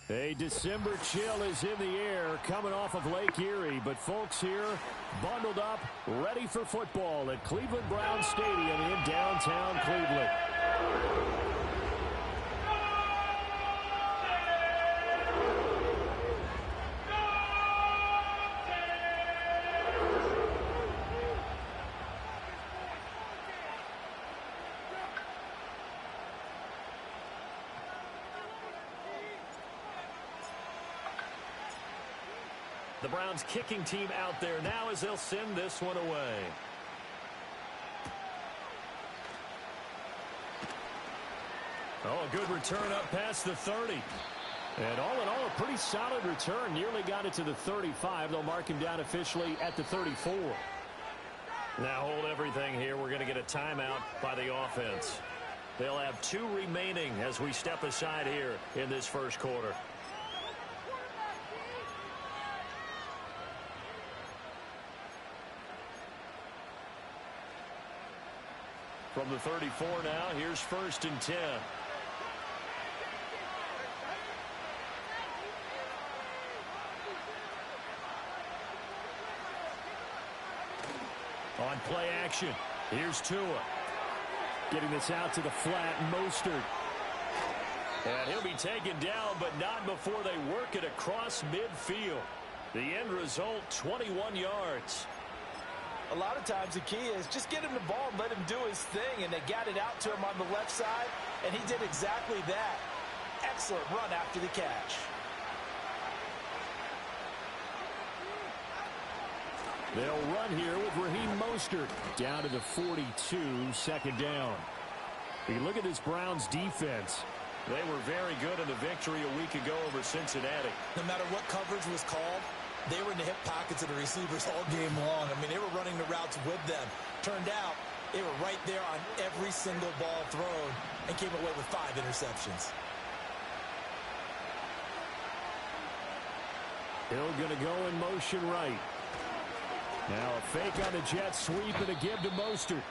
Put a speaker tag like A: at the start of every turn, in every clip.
A: A December chill is in the air coming off of Lake Erie, but folks here bundled up, ready for football at Cleveland Brown Stadium in downtown Cleveland.
B: The Browns kicking team out there now as they'll send this one away. Oh, a good return up past the 30. And all in all, a pretty solid return. Nearly got it to the 35. They'll mark him down officially at the 34. Now hold everything here. We're going to get a timeout by the offense. They'll have 2 remaining as we step aside here in this first quarter. From the 34 now, here's 1st and 10. On play action, here's Tua. Getting this out to the flat, Mostert. And he'll be taken down, but not before they work it across midfield. The end result, 21 yards.
C: A lot of times the key is just get him the ball and let him do his thing, and they got it out to him on the left side, and he did exactly that. Excellent run after the catch.
A: They'll run here with Raheem Mostert down to the 42, 2nd down. You look at this Browns defense.
B: They were very good in the victory a week ago over Cincinnati.
C: No matter what coverage was called, they were in the hip pockets of the receivers all game long. I mean, they were running the routes with them. Turned out, they were right there on every single ball thrown and came away with 5 interceptions.
A: Hill going to go in motion right. Now a fake on the jet sweep and a give to Mostert.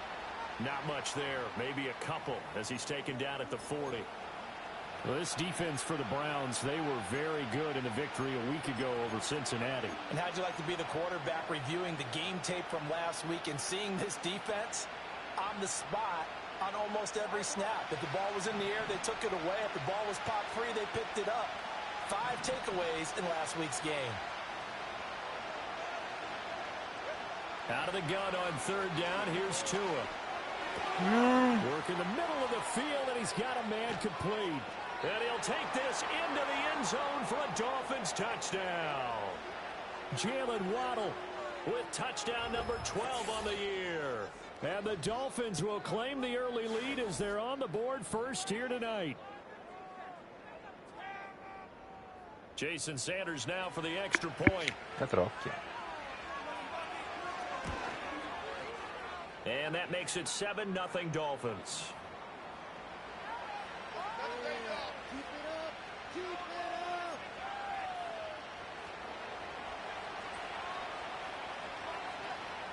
B: Not much there. Maybe a couple as he's taken down at the 40.
A: Well, this defense for the Browns, they were very good in the victory a week ago over Cincinnati.
C: And how'd you like to be the quarterback reviewing the game tape from last week and seeing this defense on the spot on almost every snap? If the ball was in the air, they took it away. If the ball was popped free, they picked it up. 5 takeaways in last week's game.
A: Out of the gun on 3rd down, here's Tua. Work in the middle of the field, and he's got a man complete.
B: And he'll take this into the end zone for a Dolphins touchdown.
A: Jalen Waddle with touchdown number 12 on the year. And the Dolphins will claim the early lead as they're on the board first here tonight.
B: Jason Sanders now for the extra point. And that makes it 7-0 Dolphins.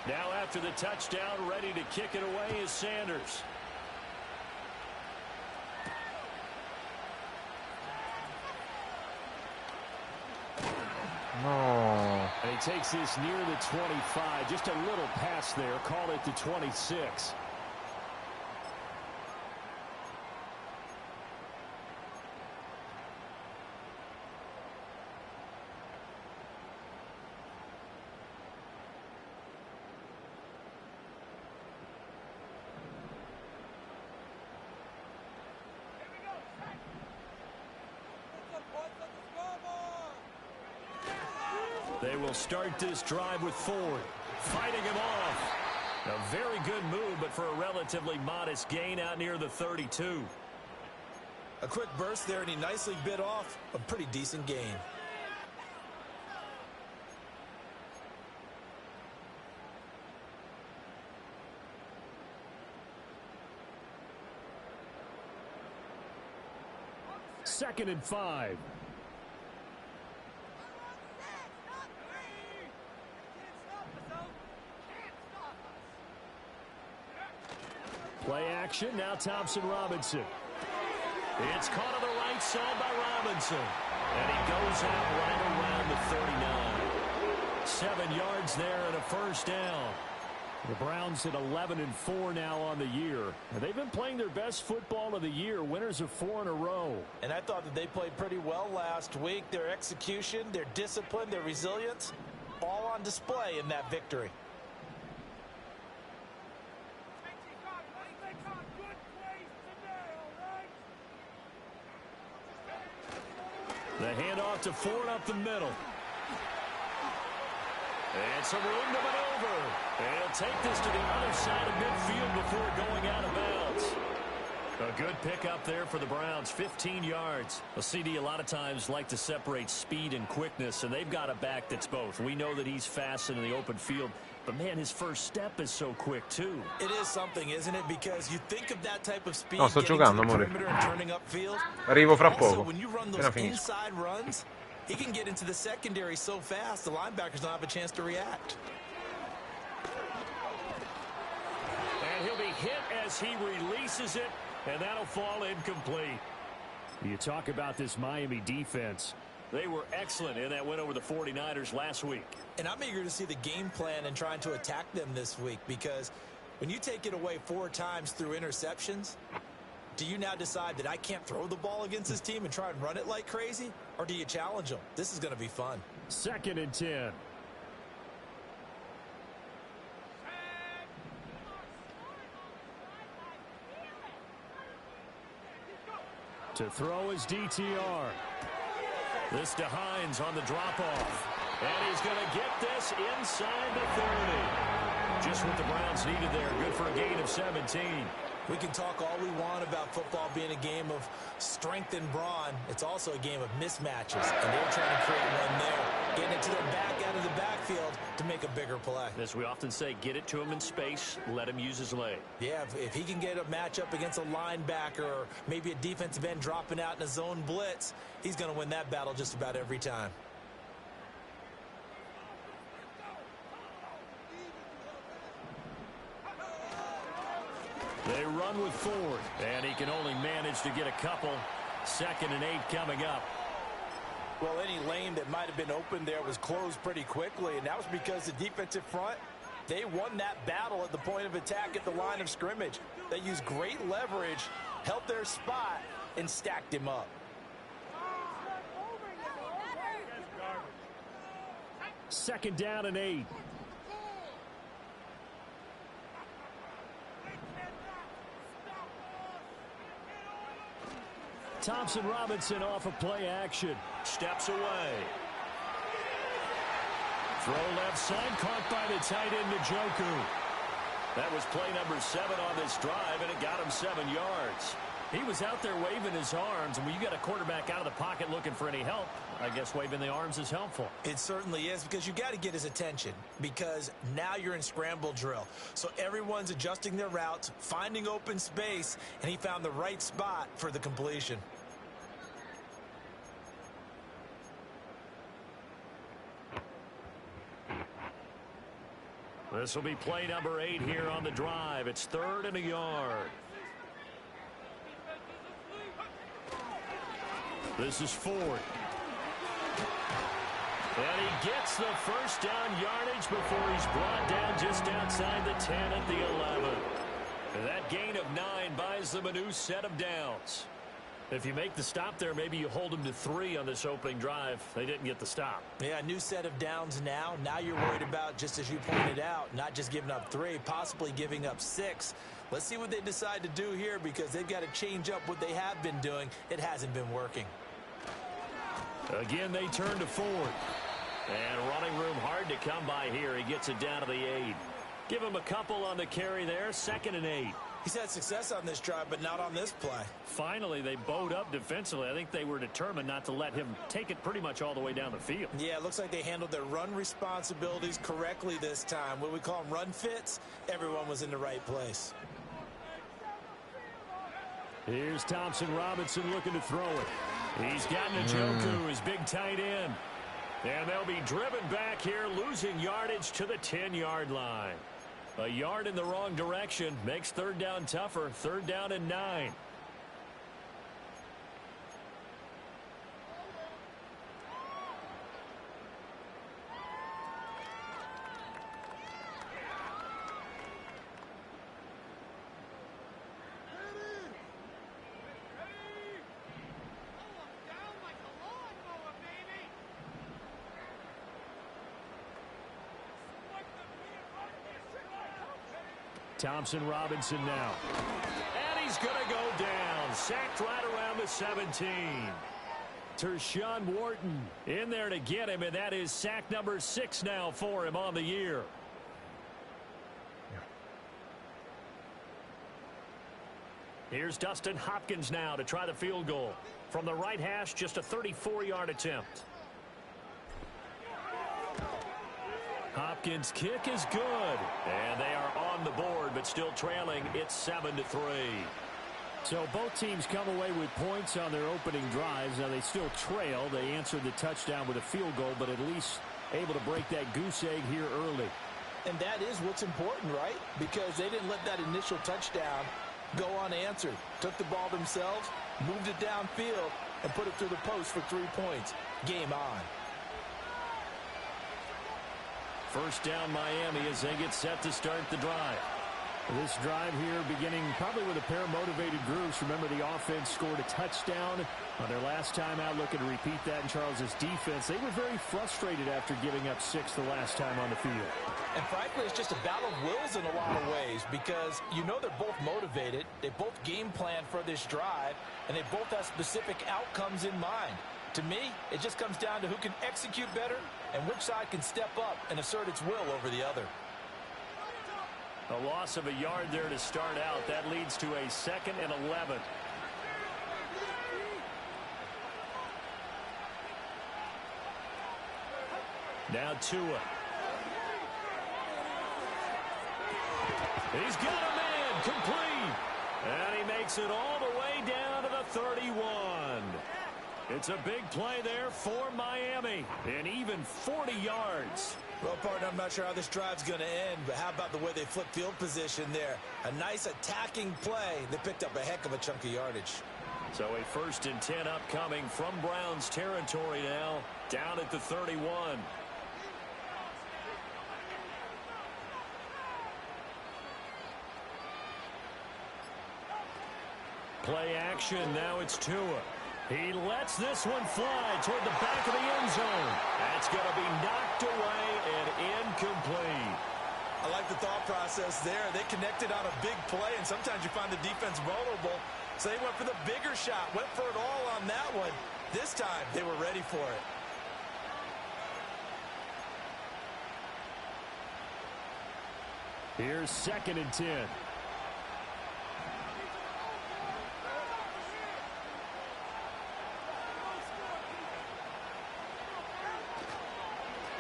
B: Now after the touchdown, ready to kick it away is Sanders.
A: And he takes this near the 25. Just a little pass there. Call it the 26.
B: They will start this drive with Ford, fighting him off. A very good move, but for a relatively modest gain out near the 32.
C: A quick burst there, and he nicely bit off a pretty decent gain.
A: Second and 5. Play action, now Thompson Robinson.
B: It's caught on the right side by Robinson. And he goes out right around the 39. 7 yards there and a first down.
A: The Browns at 11-4 now on the year. They've been playing their best football of the year, winners of 4 in a row.
C: And I thought that they played pretty well last week. Their execution, their discipline, their resilience, all on display in that victory.
B: The handoff to Ford up the middle. And some room to maneuver. And he'll take this to the other side of midfield before going out of bounds. A good pickup there for the Browns, 15 yards. Well, CD a lot of times like to separate speed and quickness, and they've got a back that's both. We know that he's fast in the open field, but, man, his first step is so quick, too.
C: It is something, isn't it? Because you think of that type of speed,
D: No, sto giocando, amore. Arrivo fra poco.
C: When you run those inside runs, he can get into the secondary so fast, the linebackers don't have a chance to react.
B: And he'll be hit as he releases it, and that'll fall incomplete.
A: You talk about this Miami defense.
B: They were excellent in that win over the 49ers last week.
C: And I'm eager to see the game plan and trying to attack them this week, because when you take it away 4 times through interceptions, do you now decide that I can't throw the ball against this team and try and run it like crazy? Or do you challenge them? This is going to be fun.
A: 2nd and 10. To throw is DTR.
B: This to Hines on the drop-off. And he's going to get this inside the 30. Just what the Browns needed there. Good for a gain of 17.
C: We can talk all we want about football being a game of strength and brawn. It's also a game of mismatches, and they're trying to create one there, getting it to the back out of the backfield to make a bigger play.
B: As we often say, get it to him in space, let him use his leg.
C: Yeah, if he can get a matchup against a linebacker or maybe a defensive end dropping out in a zone blitz, he's going to win that battle just about every time.
B: They run with Ford, and he can only manage to get a couple. 2nd and 8 coming up.
C: Well, any lane that might have been open there was closed pretty quickly, and that was because the defensive front, they won that battle at the point of attack at the line of scrimmage. They used great leverage, held their spot, and stacked him up.
A: 2nd down and 8. Thompson Robinson off of play action.
B: Steps away. Throw left side, caught by the tight end Njoku. That was play number 7 on this drive, and it got him 7 yards. He was out there waving his arms, and when you got a quarterback out of the pocket looking for any help, I guess waving the arms is helpful.
C: It certainly is, because you got to get his attention, because now you're in scramble drill. So everyone's adjusting their routes, finding open space, and he found the right spot for the completion.
B: This will be play number 8 here on the drive. It's 3rd and a yard. This is Ford. And he gets the first down yardage before he's brought down just outside the 10 at the 11. And that gain of 9 buys them a new set of downs. If you make the stop there, maybe you hold them to 3 on this opening drive. They didn't get the stop.
C: Yeah, a new set of downs now. Now you're worried about, just as you pointed out, not just giving up 3, possibly giving up 6. Let's see what they decide to do here, because they've got to change up what they have been doing. It hasn't been working.
B: Again, they turn to Ford. And running room hard to come by here. He gets it down to the 8. Give him a couple on the carry there. 2nd and 8.
C: He's had success on this drive, but not on this play.
B: Finally, they bowed up defensively. I think they were determined not to let him take it pretty much all the way down the field.
C: Yeah, it looks like they handled their run responsibilities correctly this time. What we call them run fits, everyone was in the right place.
A: Here's Thompson Robinson looking to throw it.
B: He's got Njoku, his big tight end. And they'll be driven back here, losing yardage to the 10-yard line. A yard in the wrong direction makes 3rd down tougher. 3rd down and 9.
A: Thompson Robinson now. And he's going to go down. Sacked right around the 17. Tershawn Wharton in there to get him, and that is sack number 6 now for him on the year. Here's Dustin Hopkins now to try the field goal. From the right hash, just a 34-yard attempt. Hopkins' kick is good. And they are on the board, but still trailing. It's 7-3. So both teams come away with points on their opening drives. Now they still trail. They answered the touchdown with a field goal, but at least able to break that goose egg here early.
C: And that is what's important, right? Because they didn't let that initial touchdown go unanswered. Took the ball themselves, moved it downfield, and put it through the post for 3 points. Game on.
A: First down Miami as they get set to start the drive. This drive here beginning probably with a pair of motivated groups. Remember, the offense scored a touchdown on their last time out, looking to repeat that in Charles's defense. They were very frustrated after giving up 6 the last time on the field.
C: And frankly, it's just a battle of wills in a lot of ways because you know they're both motivated. They both game plan for this drive, and they both have specific outcomes in mind. To me, it just comes down to who can execute better and which side can step up and assert its will over the other.
A: A loss of a yard there to start out. That leads to a 2nd and 11. Now Tua. He's got a man complete. And he makes it all the way down to the 31. It's a big play there for Miami. And even 40 yards.
C: Well, partner, I'm not sure how this drive's going to end, but how about the way they flip field position there? A nice attacking play. They picked up a heck of a chunk of yardage.
A: So a 1st and 10 upcoming from Browns territory now, down at the 31. Play action, now it's Tua. He lets this one fly toward the back of the end zone. That's going to be knocked away and incomplete.
C: I like the thought process there. They connected on a big play, and sometimes you find the defense vulnerable. So they went for the bigger shot, went for it all on that one. This time, they were ready for it.
A: Here's 2nd and 10.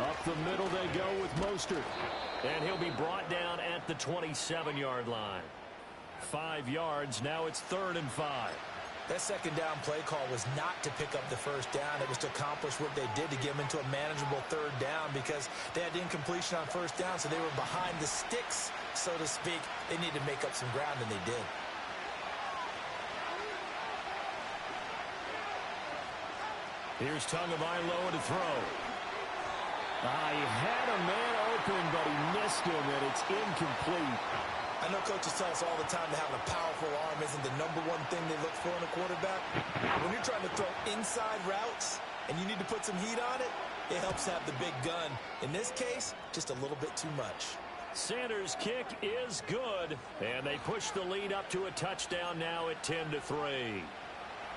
A: Up the middle they go with Mostert. And he'll be brought down at the 27-yard line. 5 yards. Now it's 3rd and 5.
C: That 2nd down play call was not to pick up the 1st down. It was to accomplish what they did to get them into a manageable 3rd down because they had incompletion on 1st down, so they were behind the sticks, so to speak. They needed to make up some ground, and they did.
A: Here's Tagovailoa to throw. He had a man open, but he missed him, and it's incomplete.
C: I know coaches tell us all the time that having a powerful arm isn't the #1 thing they look for in a quarterback. When you're trying to throw inside routes and you need to put some heat on it, it helps have the big gun. In this case, just a little bit too much.
A: Sanders' kick is good, and they push the lead up to a touchdown now at 10-3.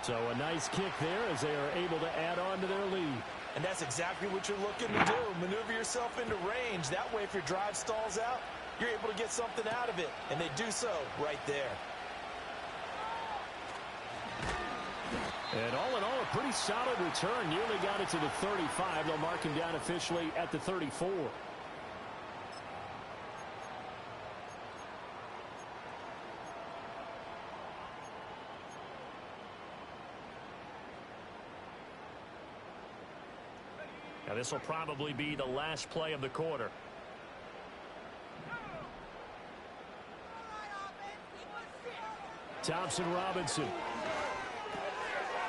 A: So a nice kick there as they are able to add on to their lead.
C: And that's exactly what you're looking to do. Maneuver yourself into range. That way, if your drive stalls out, you're able to get something out of it. And they do so right there.
A: And all in all, a pretty solid return. Nearly got it to the 35. They'll mark him down officially at the 34. Now this will probably be the last play of the quarter. Thompson Robinson.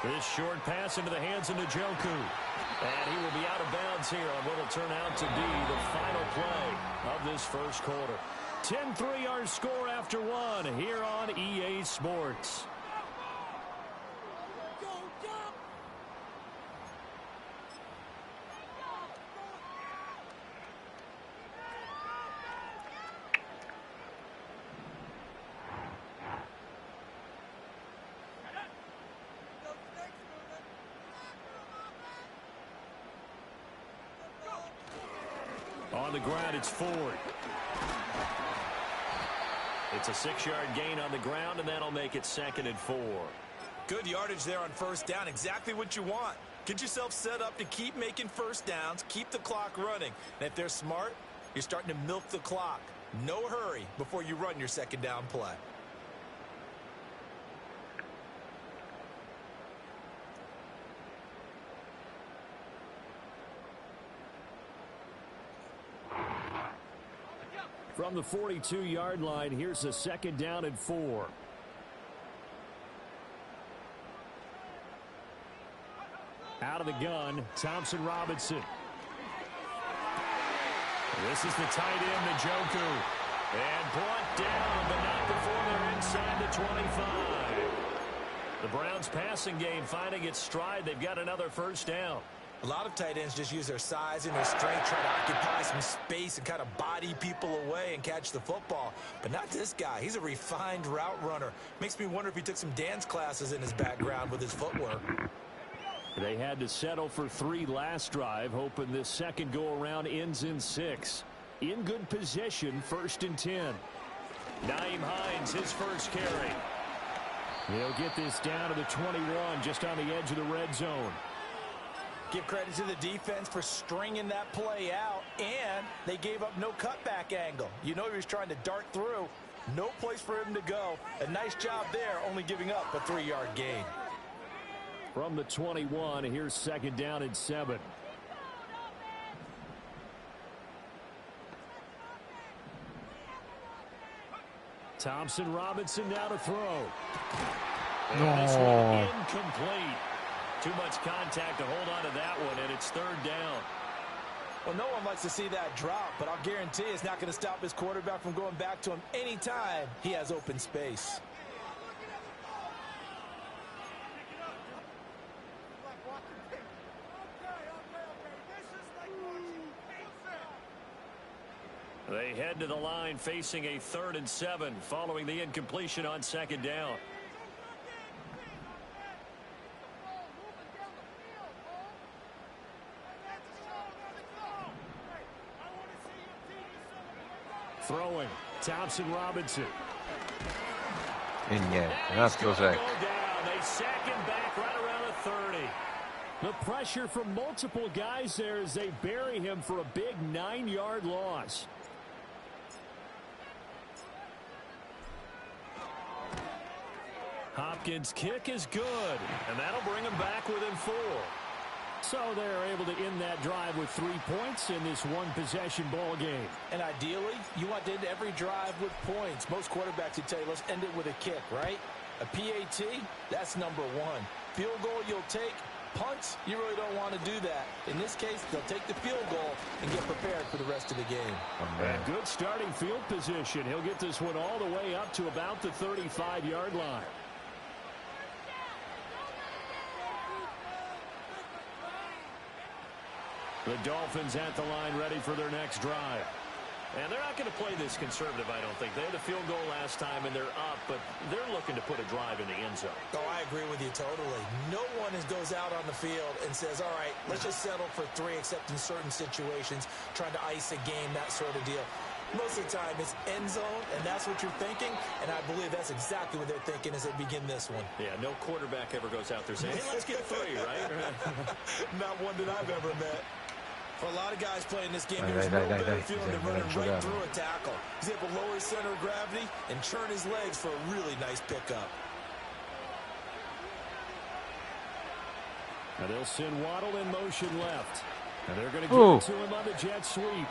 A: This short pass into the hands of Njoku. And he will be out of bounds here on what will turn out to be the final play of this first quarter. 10-3 our score after one here on EA Sports.
B: the ground. It's Ford. It's a 6-yard gain on the ground, and that'll make it 2nd and 4.
C: Good yardage there on first down. Exactly what you want. Get yourself set up to keep making first downs, keep the clock running. And if they're smart, you're starting to milk the clock. No hurry before you run your 2nd down play.
B: From the 42-yard line, here's a 2nd down and 4. Out of the gun, Thompson Robinson. This is the tight end, Njoku. And brought down, but not before they're inside the 25. The Browns' passing game finding its stride. They've got another first down.
C: A lot of tight ends just use their size and their strength, try to occupy some space and kind of body people away and catch the football. But not this guy. He's a refined route runner. Makes me wonder if he took some dance classes in his background with his footwork.
B: They had to settle for 3 last drive, hoping this second go-around ends in 6. In good position, 1st and 10. Nyheim Hines, his first carry. They'll get this down to the 21, just on the edge of the red zone.
C: Give credit to the defense for stringing that play out, and they gave up no cutback angle. You know he was trying to dart through. No place for him to go. A nice job there, only giving up a 3-yard gain.
B: From the 21, here's 2nd down and 7. Thompson Robinson now to throw. And this one incomplete. Too much contact to hold on to that one, and it's 3rd down.
C: Well, no one likes to see that drop, but I'll guarantee it's not going to stop his quarterback from going back to him anytime he has open space.
B: They head to the line facing a 3rd and 7 following the incompletion on 2nd down. Throwing, Thompson Robinson.
D: E niente, un altro sec.
B: They sack him back right around the 30. The pressure from multiple guys there as they bury him for a big 9-yard loss. Hopkins' kick is good, and that'll bring him back within 4. So they're able to end that drive with 3 points in this one-possession ball game.
C: And ideally, you want to end every drive with points. Most quarterbacks would tell you, let's end it with a kick, right? A PAT, that's number 1. Field goal you'll take. Punts, you really don't want to do that. In this case, they'll take the field goal and get prepared for the rest of the game.
B: And good starting field position. He'll get this one all the way up to about the 35-yard line. The Dolphins at the line ready for their next drive. And they're not going to play this conservative, I don't think. They had a field goal last time, and they're up, but they're looking to put a drive in the end zone.
C: Oh, I agree with you totally. No one goes out on the field and says, all right, let's just settle for 3, except in certain situations, trying to ice a game, that sort of deal. Most of the time, it's end zone, and that's what you're thinking, and I believe that's exactly what they're thinking as they begin this one.
B: Yeah, no quarterback ever goes out there saying, hey, let's get 3, right?
C: Not one that I've ever met. For a lot of guys playing this game, there's no better feeling than running right through a tackle. He's able to lower his center of gravity and churn his legs for a really nice pickup.
B: Now they'll send Waddle in motion left. And they're going to give it to him on the jet sweep.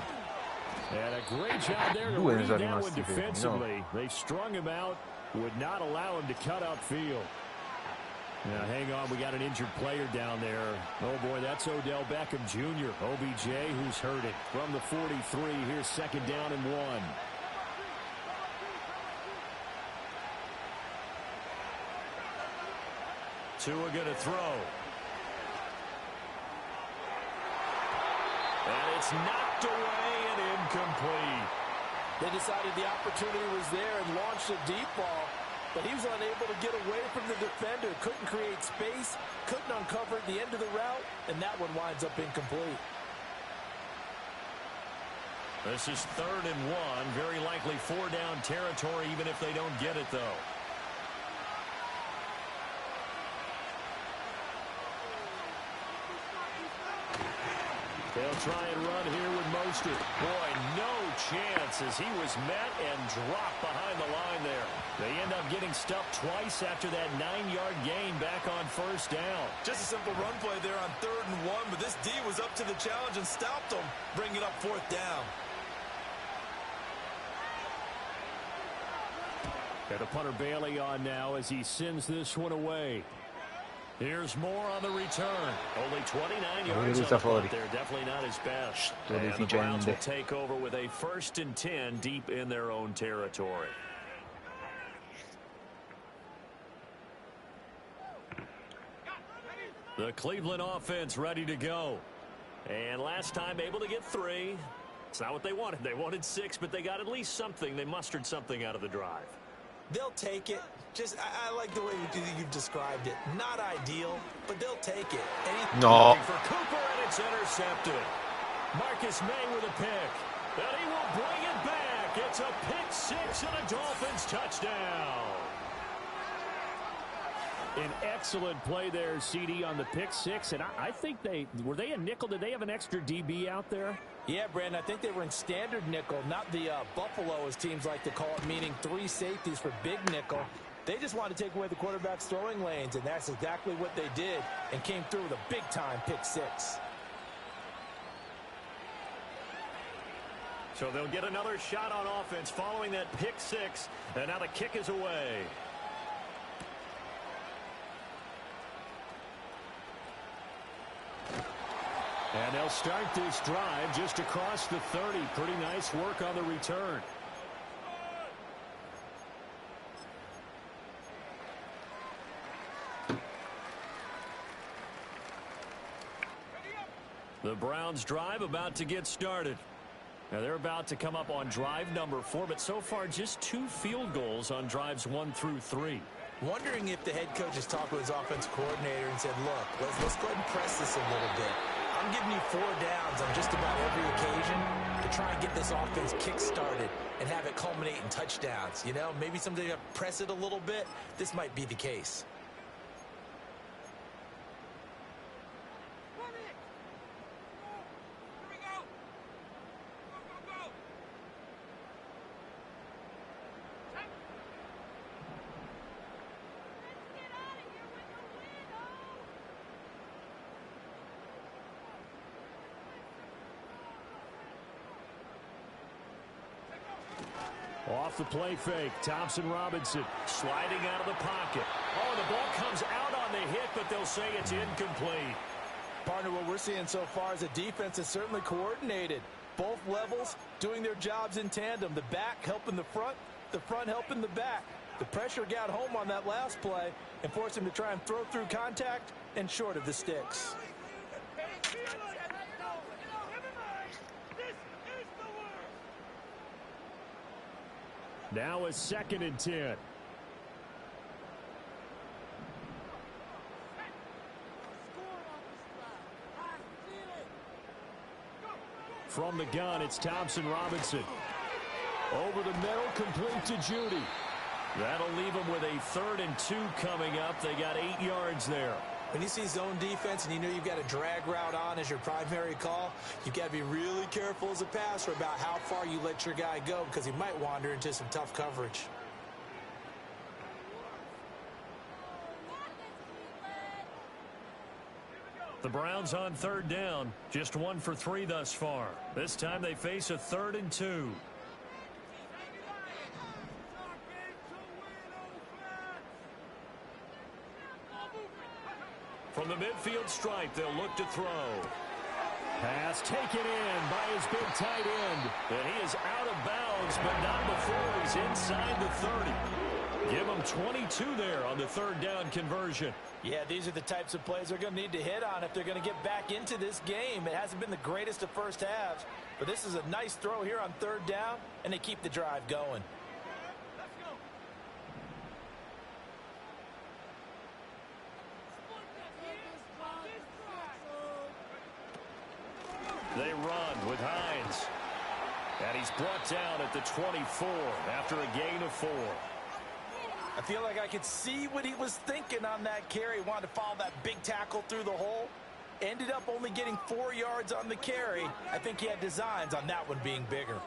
B: And a great job there to read that one defensively. They strung him out, would not allow him to cut upfield. Now, hang on, we got an injured player down there. Oh, boy, that's Odell Beckham Jr., OBJ, who's hurting. From the 43, here's 2nd down and 1. Tua going to throw. And it's knocked away and incomplete.
C: They decided the opportunity was there and launched a deep ball. But he was unable to get away from the defender. Couldn't create space. Couldn't uncover the end of the route. And that one winds up incomplete.
B: This is 3rd and 1. Very likely 4-down territory, even if they don't get it, though. They'll try and run here with Mostert. Boy, no chance as he was met and dropped behind the line there. They end up getting stuffed twice after that 9-yard gain back on 1st down.
C: Just a simple run play there on 3rd and 1, but this D was up to the challenge and stopped them, bringing up 4th down.
A: Got a punter Bailey on now as he sends this one away.
B: Here's more on the return. Only 29 yards on the clock there. Definitely not his best. And the Browns will take over with a 1st and 10 deep in their own territory. The Cleveland offense ready to go. And last time able to get 3. It's not what they wanted. They wanted 6, but they got at least something. They mustered something out of the drive.
C: They'll take it. Just, I like the way you've described it. Not ideal, but they'll take it.
B: No. For Cooper, and it's intercepted. Marcus May with a pick. And he will bring it back. It's a pick 6 and a Dolphins touchdown.
A: An excellent play there, CD, on the pick 6. And I think were they a nickel? Did they have an extra DB out there?
C: Yeah, Brandon, I think they were in standard nickel, not the Buffalo, as teams like to call it, meaning 3 safeties for big nickel. They just wanted to take away the quarterback's throwing lanes, and that's exactly what they did, and came through with a big-time pick 6.
B: So they'll get another shot on offense following that pick 6, and now the kick is away.
A: And they'll start this drive just across the 30. Pretty nice work on the return.
B: The Browns drive about to get started. Now they're about to come up on drive number 4, but so far just 2 field goals on drives 1 through 3.
C: Wondering if the head coach has talked with his offensive coordinator and said, look, let's go ahead and press this a little bit. I'm giving you 4 downs on just about every occasion to try and get this offense kick-started and have it culminate in touchdowns. You know, maybe someday you press it a little bit. This might be the case.
A: Off the play fake, Thompson Robinson
B: Sliding out of the pocket. Oh, the ball comes out on the hit, but they'll say it's incomplete.
C: Partner, what we're seeing so far is a defense is certainly coordinated. Both levels doing their jobs in tandem. The back helping the front helping the back. The pressure got home on that last play and forced him to try and throw through contact and short of the sticks.
A: Now a 2nd and 10. From the gun, it's Thompson Robinson. Over the middle, complete to Judy.
B: That'll leave them with a 3rd and 2 coming up. They got 8 yards there.
C: When you see zone defense and you know you've got a drag route on as your primary call, you've got to be really careful as a passer about how far you let your guy go because he might wander into some tough coverage.
B: The Browns on 3rd down, just 1 for 3 thus far. This time they face a 3rd and 2. From the midfield stripe, they'll look to throw.
A: Pass taken in by his big tight end.
B: And he is out of bounds, but not before he's inside the 30. Give him 22 there on the 3rd down conversion.
C: Yeah, these are the types of plays they're going to need to hit on if they're going to get back into this game. It hasn't been the greatest of first halves, but this is a nice throw here on 3rd down, and they keep the drive going.
B: They run with Hines. And he's brought down at the 24 after a gain of 4.
C: I feel like I could see what he was thinking on that carry. He wanted to follow that big tackle through the hole. Ended up only getting 4 yards on the carry. I think he had designs on that one being bigger.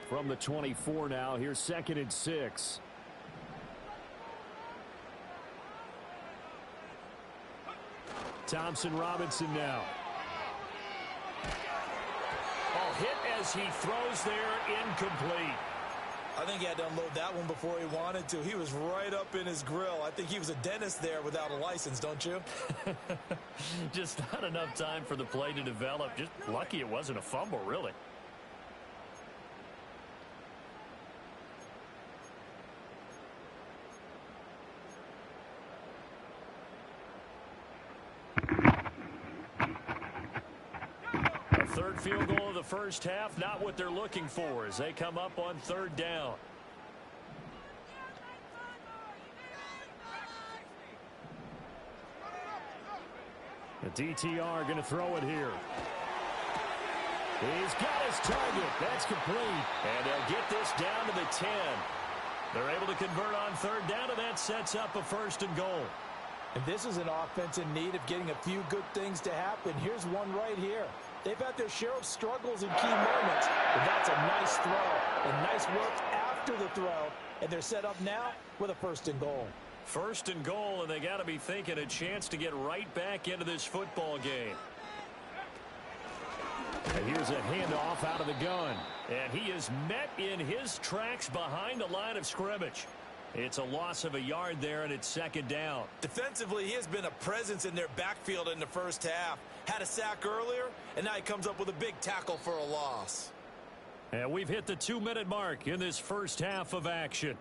A: From the 24 now, here's 2nd and 6. Thompson Robinson now.
B: Oh, hit as he throws there, incomplete.
C: I think he had to unload that one before he wanted to. He was right up in his grill. I think he was a dentist there without a license, don't you?
B: Just not enough time for the play to develop. Just lucky it wasn't a fumble, really. Third field goal of the first half, not what they're looking for as they come up on 3rd down.
A: The DTR going to throw it here. He's got his target. That's complete.
B: And they'll get this down to the 10. They're able to convert on 3rd down, and that sets up a 1st and goal.
C: And this is an offense in need of getting a few good things to happen. Here's one right here. They've had their share of struggles in key moments, but that's a nice throw and nice work after the throw, and they're set up now with a 1st and goal.
B: 1st and goal, and they got to be thinking a chance to get right back into this football game.
A: And here's a handoff out of the gun.
B: And he is met in his tracks behind the line of scrimmage. It's a loss of a yard there, and it's 2nd down.
C: Defensively, he has been a presence in their backfield in the first half. Had a sack earlier, and now he comes up with a big tackle for a loss.
A: And we've hit the 2-minute mark in this first half of action.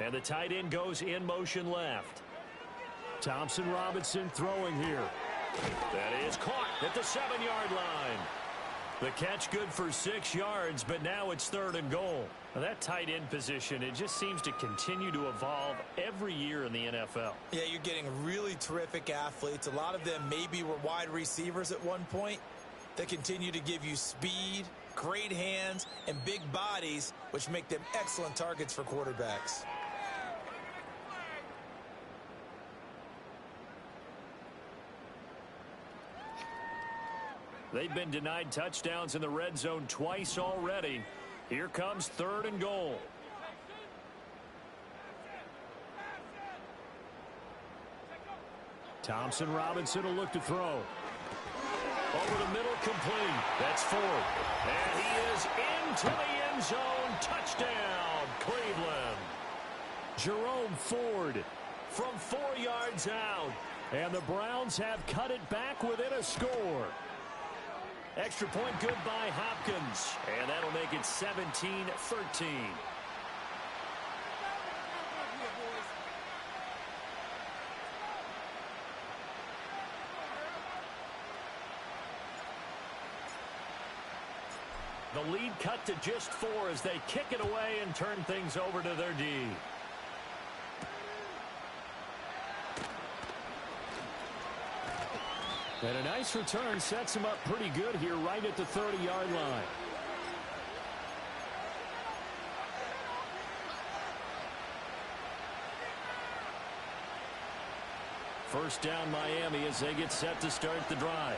B: And the tight end goes in motion left.
A: Thompson Robinson throwing here.
B: That is caught at the 7-yard line. The catch good for 6 yards, but now it's 3rd and goal.
A: Now that tight end position, it just seems to continue to evolve every year in the NFL.
C: Yeah, you're getting really terrific athletes. A lot of them maybe were wide receivers at one point. They continue to give you speed, great hands, and big bodies, which make them excellent targets for quarterbacks.
A: They've been denied touchdowns in the red zone twice already. Here comes 3rd and goal. Thompson Robinson will look to throw.
B: Over the middle, complete. That's Ford. And he is into the end zone. Touchdown, Cleveland.
A: Jerome Ford
B: From 4 yards out.
A: And the Browns have cut it back within a score.
B: Extra point good by Hopkins. And that'll make it 17-13. The lead cut to just 4 as they kick it away and turn things over to their D.
A: And a nice return sets him up pretty good here right at the 30-yard line. First down Miami as they get set to start the drive.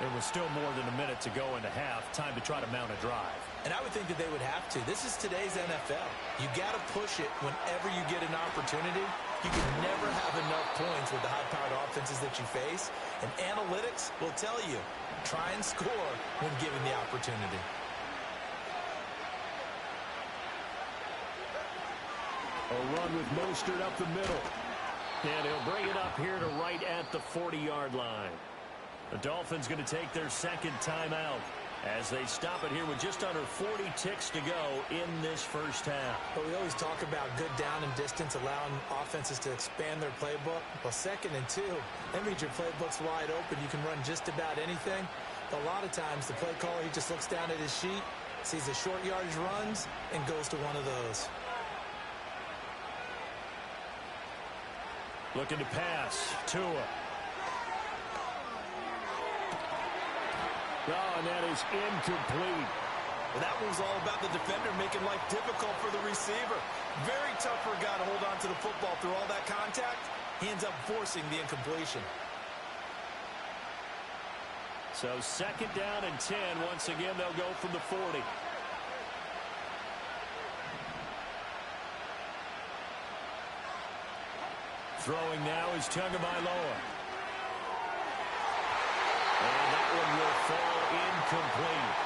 A: There was still more than a minute to go in the half. Time to try to mount a drive.
C: And I would think that they would have to. This is today's NFL. You got to push it whenever you get an opportunity. You can never have enough points with the high-powered offenses that you face. And analytics will tell you, try and score when given the opportunity.
A: A run with Mostert up the middle.
B: And he'll bring it up here to right at the 40-yard line. The Dolphins going to take their second timeout as they stop it here with just under 40 ticks to go in this first half.
C: But we always talk about good down and distance, allowing offenses to expand their playbook. Well, 2nd and 2, that means your playbook's wide open. You can run just about anything. But a lot of times, the play caller, he just looks down at his sheet, sees the short yardage runs, and goes to one of those.
B: Looking to pass. Tua. Oh, and that is incomplete.
C: Well, that one's all about the defender making life difficult for the receiver. Very tough for a guy to hold on to the football through all that contact. He ends up forcing the incompletion.
B: So 2nd down and 10. Once again, they'll go from the 40. Throwing now is Tagovailoa. And that one will fall incomplete.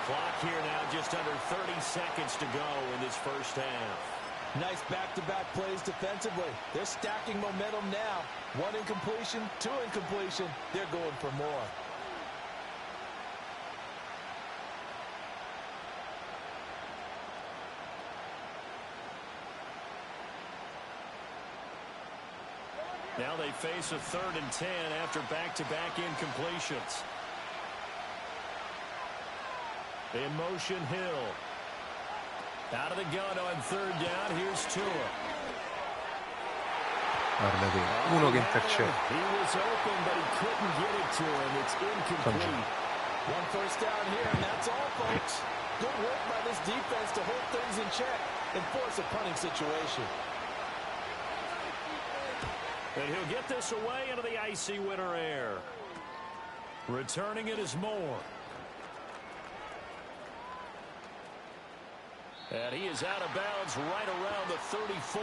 B: Clock here now just under 30 seconds to go in this first half.
C: Nice back-to-back plays defensively. They're stacking momentum now. 1 incompletion, 2 incompletion. They're going for more.
B: Now they face a 3rd and 10 after back-to-back incompletions. In motion, Hill. Out of the gun on 3rd down. Here's Tua.
D: Guarda che uno che intercetta.
A: He was open, but he couldn't get it to him. It's incomplete.
C: 1 first down here, and that's all, folks. Good work by this defense to hold things in check and force a punting situation.
B: And he'll get this away into the icy winter air. Returning it is Moore. And he is out of bounds right around the 34.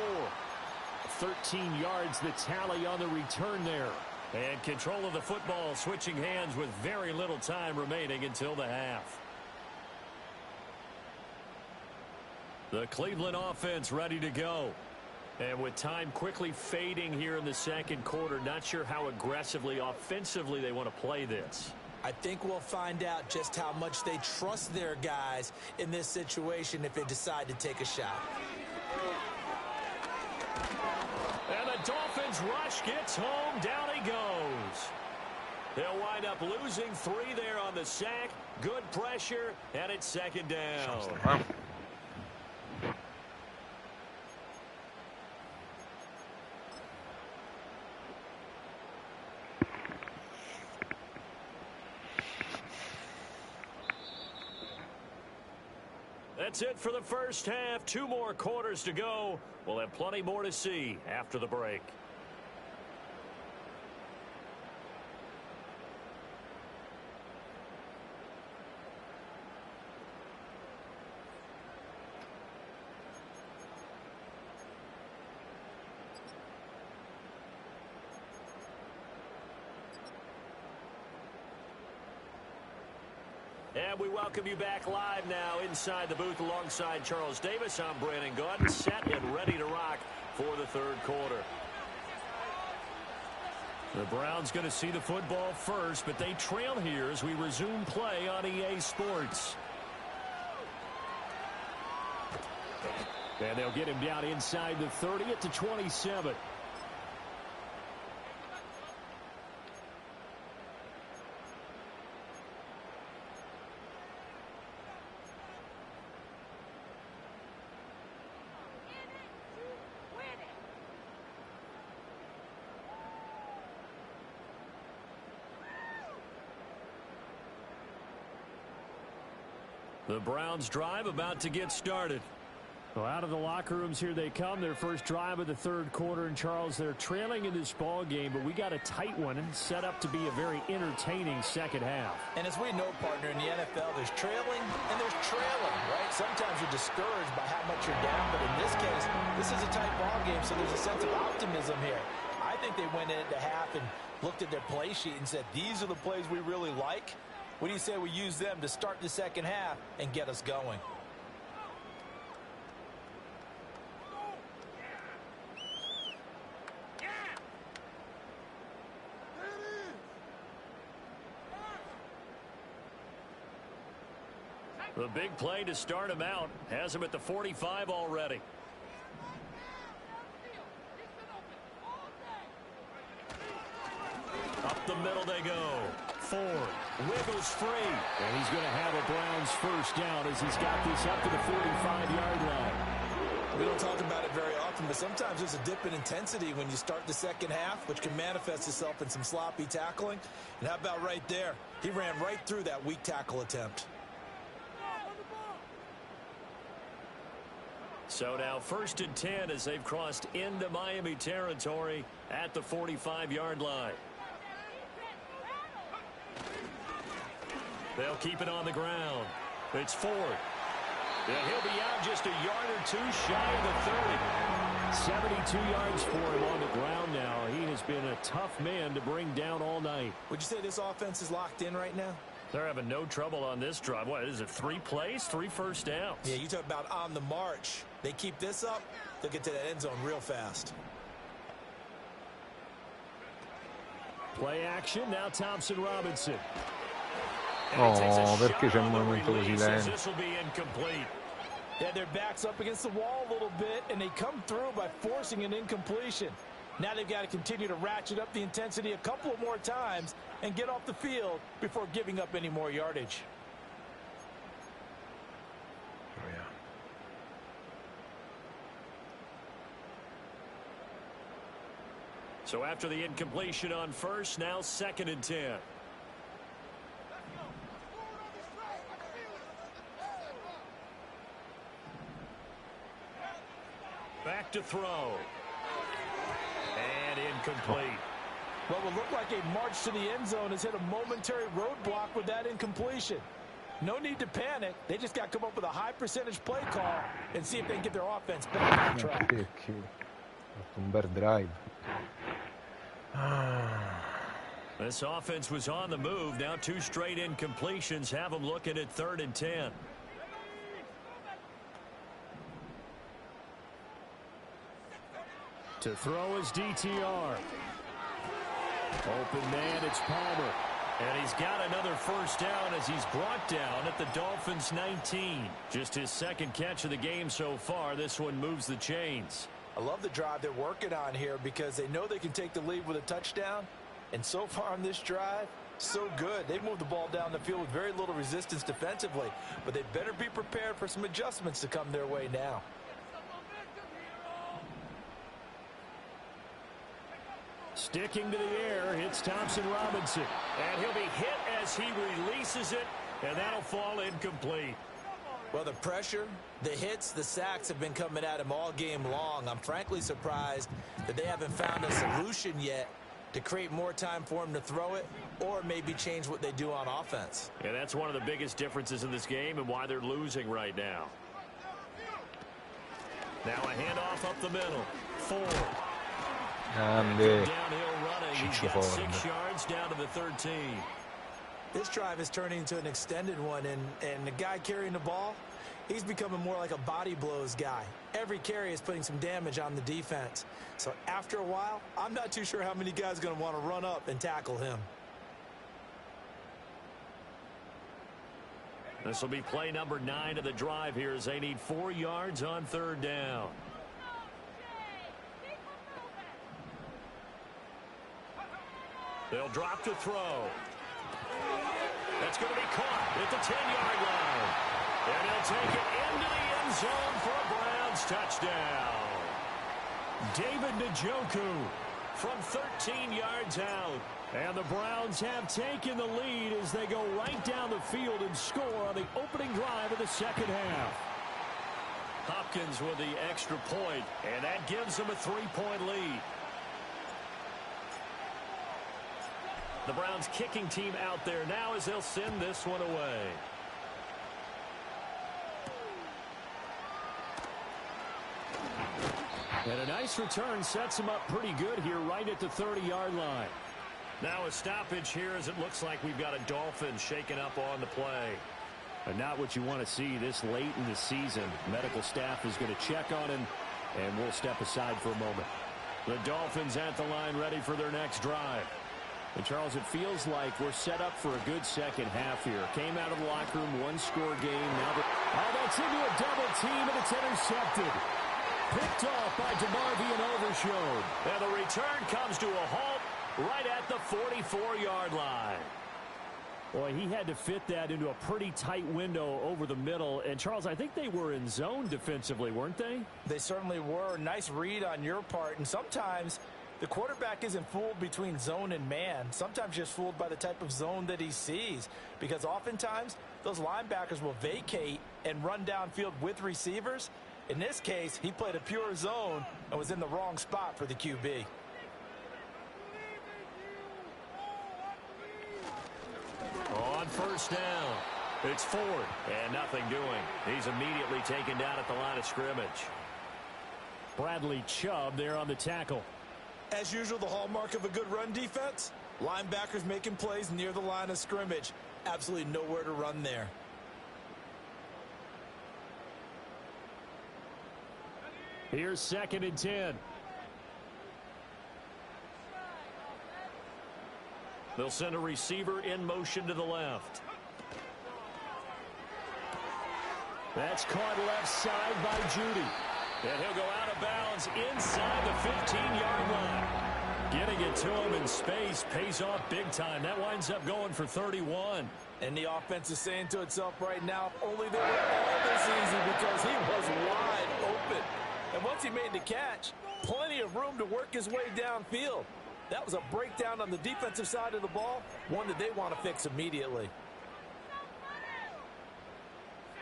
A: 13 yards the tally on the return there.
B: And control of the football switching hands with very little time remaining until the half. The Cleveland offense ready to go. And with time quickly fading here in the second quarter, not sure how aggressively, offensively they want to play this.
C: I think we'll find out just how much they trust their guys in this situation if they decide to take a shot.
B: And the Dolphins rush gets home. Down he goes. They'll wind up losing 3 there on the sack. Good pressure, and it's 2nd down. That's it for the first half. 2 more quarters to go. We'll have plenty more to see after the break. And we welcome you back live now inside the booth alongside Charles Davis. I'm Brandon Gordon, set and ready to rock for the 3rd quarter. The Browns going to see the football first, but they trail here as we resume play on EA Sports. And they'll get him down inside the 30 at the 27. The Browns drive about to get started.
A: Well, out of the locker rooms here they come. Their first drive of the 3rd quarter. And, Charles, they're trailing in this ball game, but we got a tight one and set up to be a very entertaining second half.
C: And as we know, partner, in the NFL, there's trailing and there's trailing, right? Sometimes you're discouraged by how much you're down, but in this case, this is a tight ball game, so there's a sense of optimism here. I think they went into half and looked at their play sheet and said, these are the plays we really like. What do you say we use them to start the second half and get us going?
B: The big play to start him out has him at the 45 already. Up the middle they go. Ford wiggles free, and he's going to have a Browns first down as he's got this up to the 45-yard line.
C: We don't talk about it very often, but sometimes there's a dip in intensity when you start the second half, which can manifest itself in some sloppy tackling. And how about right there? He ran right through that weak tackle attempt.
B: So now 1st and 10 as they've crossed into Miami territory at the 45-yard line. They'll keep it on the ground. It's Ford. And he'll be out just a yard or two shy of the 30. 72 yards for him on the ground now. He has been a tough man to bring down all night.
C: Would you say this offense is locked in right now?
B: They're having no trouble on this drive. What is it, 3 plays, 3 first downs?
C: Yeah, you talk about on the march. They keep this up, they'll get to that end zone real fast.
B: Play action, now Thompson Robinson.
D: Oh, perché c'è un momento così lento?
C: This will be incomplete. Yeah, their back's up against the wall a little bit, and they come through by forcing an incompletion. Now they've got to continue to ratchet up the intensity a couple of more times and get off the field before giving up any more yardage.
D: Oh, yeah.
B: So after the incompletion on first, now 2nd and 10. Back to throw. And incomplete.
C: What will look like a march to the end zone has hit a momentary roadblock with that incompletion. No need to panic. They just got to come up with a high percentage play call and see if they can get their offense back on track.
D: Un bel drive.
B: This offense was on the move. Now 2 straight incompletions have them looking at 3rd and 10. To throw is DTR. Open man, it's Palmer. And he's got another first down as he's brought down at the Dolphins 19. Just his 2nd catch of the game so far. This one moves the chains.
C: I love the drive they're working on here because they know they can take the lead with a touchdown. And so far on this drive, so good. They've moved the ball down the field with very little resistance defensively. But they better be prepared for some adjustments to come their way now.
B: Sticking to the air, hits Thompson Robinson. And he'll be hit as he releases it, and that'll fall incomplete.
C: Well, the pressure, the hits, the sacks have been coming at him all game long. I'm frankly surprised that they haven't found a solution yet to create more time for him to throw it or maybe change what they do on offense.
B: And that's one of the biggest differences in this game and why they're losing right now. Now a handoff up the middle. Ford.
D: Grande.
B: Downhill running. He's got 6 yards down to the 13.
C: This drive is turning into an extended one, and the guy carrying the ball, he's becoming more like a body blows guy. Every carry is putting some damage on the defense. So after a while, I'm not too sure how many guys are going to want to run up and tackle him.
B: This will be play number 9 of the drive here as they need 4 yards on 3rd down. They'll drop to throw. That's going to be caught at the 10-yard line. And he'll take it into the end zone for a Browns touchdown. David Njoku from 13 yards out. And the Browns have taken the lead as they go right down the field and score on the opening drive of the 2nd half. Hopkins with the extra point, and that gives them a 3-point lead. The Browns kicking team out there now as they'll send this one away. And a nice return sets him up pretty good here right at the 30-yard line. Now a stoppage here as it looks like we've got a Dolphins shaking up on the play.
A: And not what you want to see this late in the season. Medical staff is going to check on him, and we'll step aside for a moment.
B: The Dolphins at the line ready for their next drive.
A: And, Charles, it feels like we're set up for a good second half here. Came out of the locker room, one-score game. Now that's into a double team, and it's intercepted. Picked off by DeMarvie and Overshowed.
B: And the return comes to a halt right at the 44-yard line.
A: Boy, he had to fit that into a pretty tight window over the middle. And, Charles, I think they were in zone defensively, weren't they?
C: They certainly were. Nice read on your part. And sometimes the quarterback isn't fooled between zone and man. Sometimes just fooled by the type of zone that he sees. Because oftentimes those linebackers will vacate and run downfield with receivers. In this case, he played a pure zone and was in the wrong spot for the QB.
B: On first down, it's Ford, and nothing doing. He's immediately taken down at the line of scrimmage.
A: Bradley Chubb there on the tackle.
C: As usual, the hallmark of a good run defense, linebackers making plays near the line of scrimmage. Absolutely nowhere to run there.
A: Here's 2nd and 10.
B: They'll send a receiver in motion to the left.
A: That's caught left side by Judy.
B: And he'll go out of bounds inside the 15-yard line.
A: Getting it to him in space pays off big time. That winds up going for 31.
C: And the offense is saying to itself right now, if only they were all this easy, because he was wide open. And once he made the catch, plenty of room to work his way downfield. That was a breakdown on the defensive side of the ball, one that they want to fix immediately.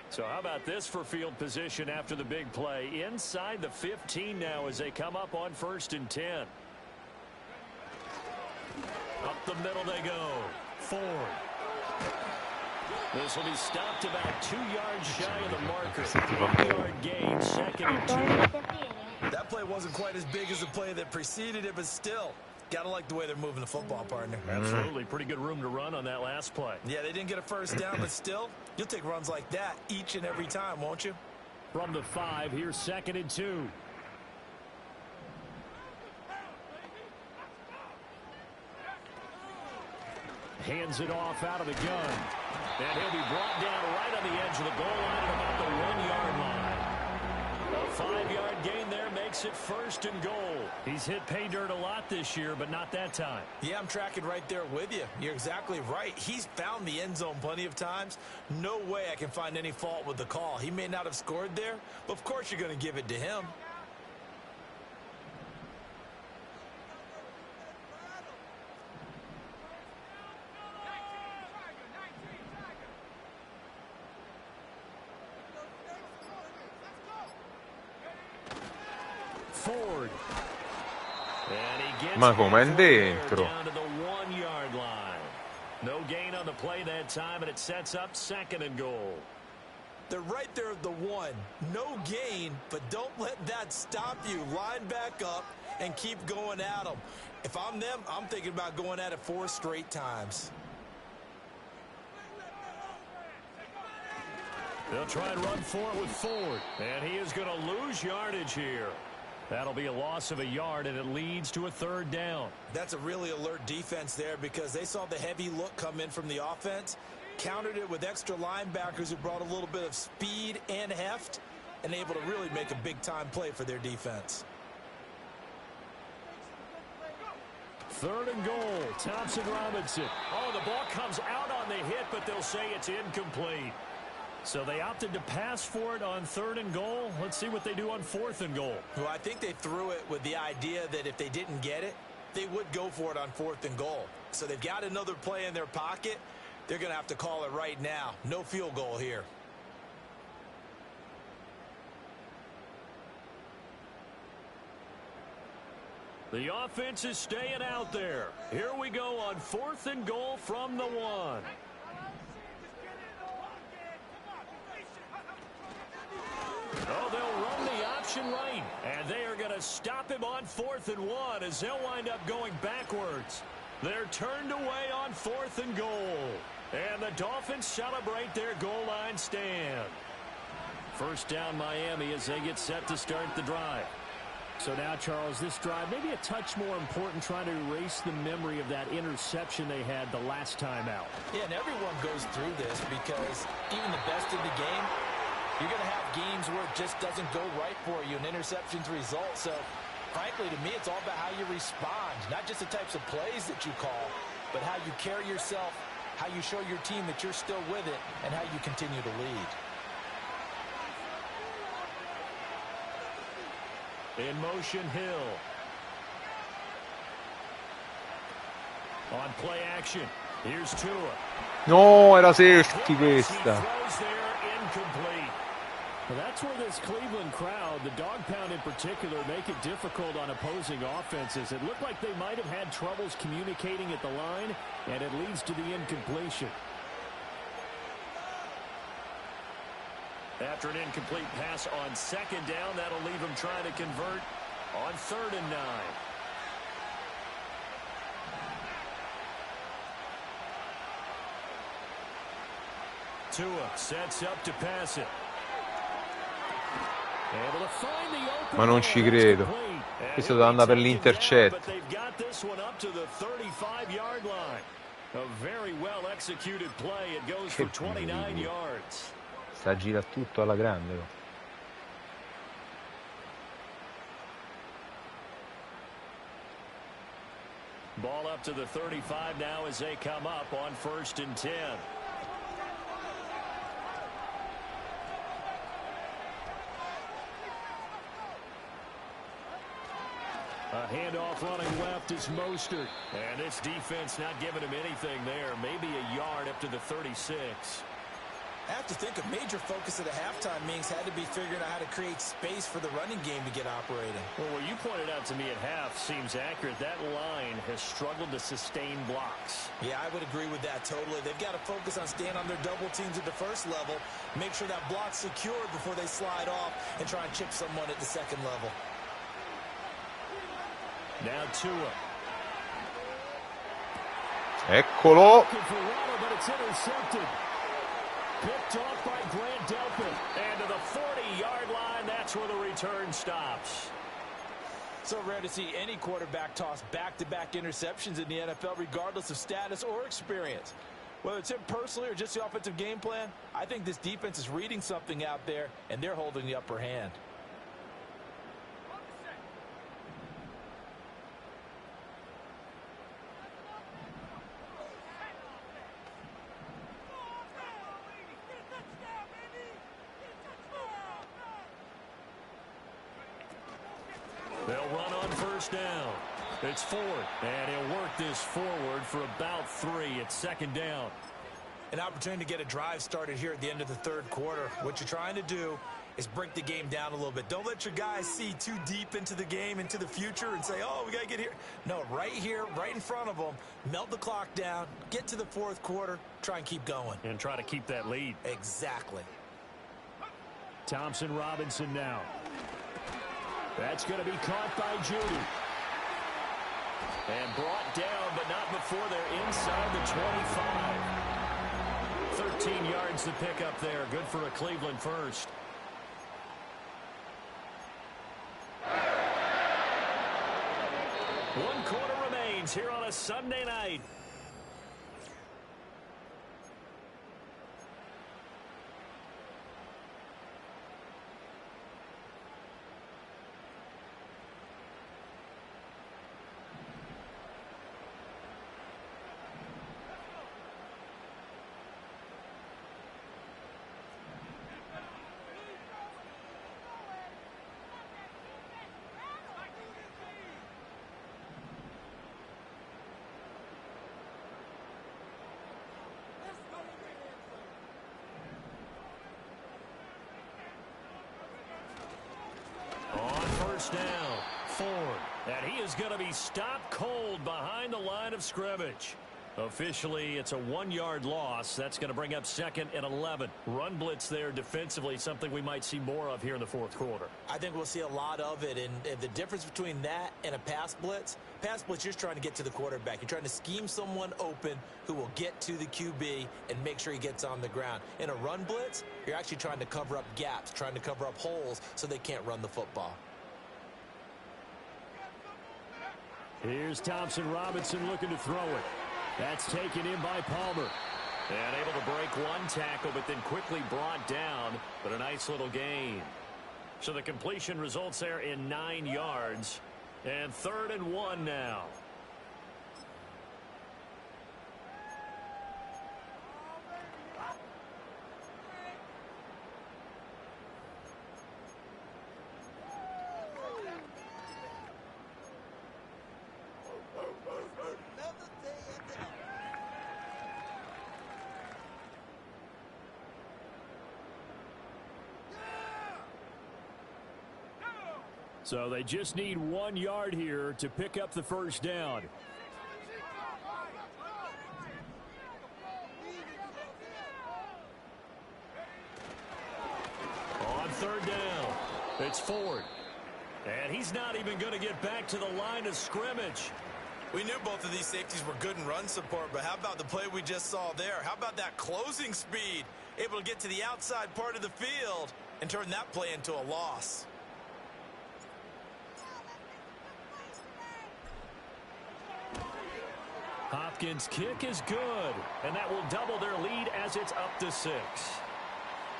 B: So how about this for field position after the big play? Inside the 15 now as they come up on 1st and 10. Up the middle they go. Ford. This will be stopped about 2 yards shy of the marker. 8-yard gain, 2nd and 2.
C: That play wasn't quite as big as the play that preceded it, but still, gotta like the way they're moving the football, partner.
B: Absolutely. Pretty good room to run on that last play.
C: Yeah, they didn't get a first down, but still, you'll take runs like that each and every time, won't you?
A: From the 5, here's 2nd and 2. Hands it off out of the gun.
B: And he'll be brought down right on the edge of the goal line at about the 1-yard line. A 5-yard gain there makes it 1st and goal.
A: He's hit pay dirt a lot this year, but not that time.
C: Yeah, I'm tracking right there with you. You're exactly right. He's found the end zone plenty of times. No way I can find any fault with the call. He may not have scored there, but of course you're going to give it to him.
A: Ford.
B: Ma
D: come è dentro?
B: Down to the 1-yard line. No gain on the play that time, and it sets up 2nd and goal.
C: They're right there at the 1. No gain, but don't let that stop you. Line back up and keep going at them. If I'm them, I'm thinking about going at it 4 straight times.
A: They'll try and run for it with Ford.
B: And he is going to lose yardage here.
A: That'll be a loss of a yard, and it leads to a 3rd down.
C: That's a really alert defense there because they saw the heavy look come in from the offense, countered it with extra linebackers who brought a little bit of speed and heft, and able to really make a big-time play for their defense.
A: 3rd and goal, Thompson Robinson.
B: Oh, the ball comes out on the hit, but they'll say it's incomplete.
A: So they opted to pass for it on 3rd and goal. Let's see what they do on 4th and goal.
C: Well, I think they threw it with the idea that if they didn't get it, they would go for it on 4th and goal. So they've got another play in their pocket. They're going to have to call it right now. No field goal here.
B: The offense is staying out there. Here we go on 4th and goal from the 1. Oh, they'll run the option right. And they are going to stop him on 4th and 1 as they'll wind up going backwards. They're turned away on 4th and goal. And the Dolphins celebrate their goal line stand.
A: 1st down Miami as they get set to start the drive. So now, Charles, this drive maybe a touch more important, trying to erase the memory of that interception they had the last time out.
C: Yeah, and everyone goes through this because even the best in the game, you're going to have games where it just doesn't go right for you, and interceptions result. So, frankly, to me, it's all about how you respond, not just the types of plays that you call, but how you carry yourself, how you show your team that you're still with it, and how you continue to lead.
A: In motion, Hill. On play action, here's Tua.
D: No, era safety questa.
A: Well, that's where this Cleveland crowd, the dog pound in particular, make it difficult on opposing offenses. It looked like they might have had troubles communicating at the line, and it leads to the incompletion.
B: After an incomplete pass on second down, that'll leave him trying to convert on 3rd and 9. Tua sets up to pass it.
A: Able to find the open.
D: Ma non ci credo. Questo deve andare per l'intercetto.
B: But they've got this one up to the 35-yard line. A very well executed play. It goes for 29 yards.
D: Sta gira tutto alla grande.
B: Ball up to the 35 now as they come up on 1st and 10.
A: A handoff running left is Mostert.
B: And this defense not giving him anything there. Maybe a yard up to the 36.
C: I have to think a major focus of the halftime meetings had to be figuring out how to create space for the running game to get operating.
B: Well, what you pointed out to me at half seems accurate. That line has struggled to sustain blocks.
C: Yeah, I would agree with that totally. They've got to focus on staying on their double teams at the first level, make sure that block's secured before they slide off and try and chip someone at the second level.
B: Now Tua.
D: Eccolo.
A: But it's intercepted. Picked off by Grant Delpit.
B: And to the 40-yard line, that's where the return stops.
C: So rare to see any quarterback toss back-to-back interceptions in the NFL, regardless of status or experience. Whether it's him personally or just the offensive game plan, I think this defense is reading something out there, and they're holding the upper hand.
B: They'll run on 1st down. It's 4th, and he'll work this forward for about 3. It's 2nd down.
C: An opportunity to get a drive started here at the end of the 3rd quarter. What you're trying to do is break the game down a little bit. Don't let your guys see too deep into the game, into the future, and say, oh, we got to get here. No, right here, right in front of them, melt the clock down, get to the 4th quarter, try and keep going.
B: And try to keep that lead.
C: Exactly.
A: Thompson Robinson now. That's going to be caught by Judy.
B: And brought down, but not before they're inside the 25. 13 yards to pick up there. Good for a Cleveland first. One quarter remains here on a Sunday night. Down, Ford, and he is going to be stopped cold behind the line of scrimmage. Officially, it's a 1-yard loss. That's going to bring up 2nd and 11. Run blitz there defensively, something we might see more of here in the 4th quarter.
C: I think we'll see a lot of it, and the difference between that and a pass blitz, you're just trying to get to the quarterback. You're trying to scheme someone open who will get to the QB and make sure he gets on the ground. In a run blitz, you're actually trying to cover up gaps, trying to cover up holes so they can't run the football.
A: Here's Thompson Robinson looking to throw it. That's taken in by Palmer.
B: And able to break one tackle, but then quickly brought down. But a nice little gain. So the completion results there in 9 yards. And 3rd and 1 now.
A: So they just need 1 yard here to pick up the first down.
B: On 3rd down, it's Ford. And he's not even going to get back to the line of scrimmage.
C: We knew both of these safeties were good in run support, but how about the play we just saw there? How about that closing speed? Able to get to the outside part of the field and turn that play into a loss.
B: Hopkins' kick is good, and that will double their lead as it's up to 6.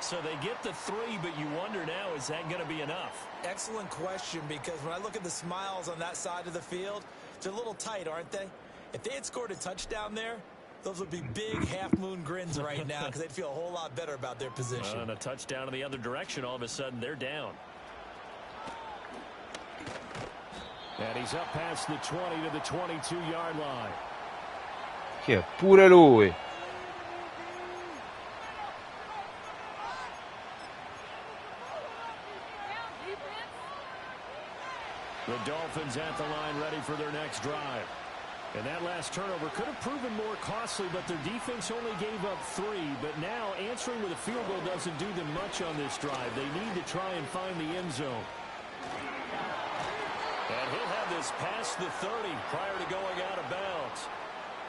B: So they get the 3, but you wonder now, is that going to be enough?
C: Excellent question, because when I look at the smiles on that side of the field, they're a little tight, aren't they? If they had scored a touchdown there, those would be big half-moon grins right now because they'd feel a whole lot better about their position.
B: And a touchdown in the other direction, all of a sudden they're down.
A: And he's up past the 20 to the 22-yard line.
D: Che pure lui.
A: The Dolphins at the line ready for their next drive. And that last turnover could have proven more costly, but their defense only gave up 3. But now answering with a field goal doesn't do them much on this drive. They need to try and find the end zone.
B: And he'll have this past the 30 prior to going out of bounds.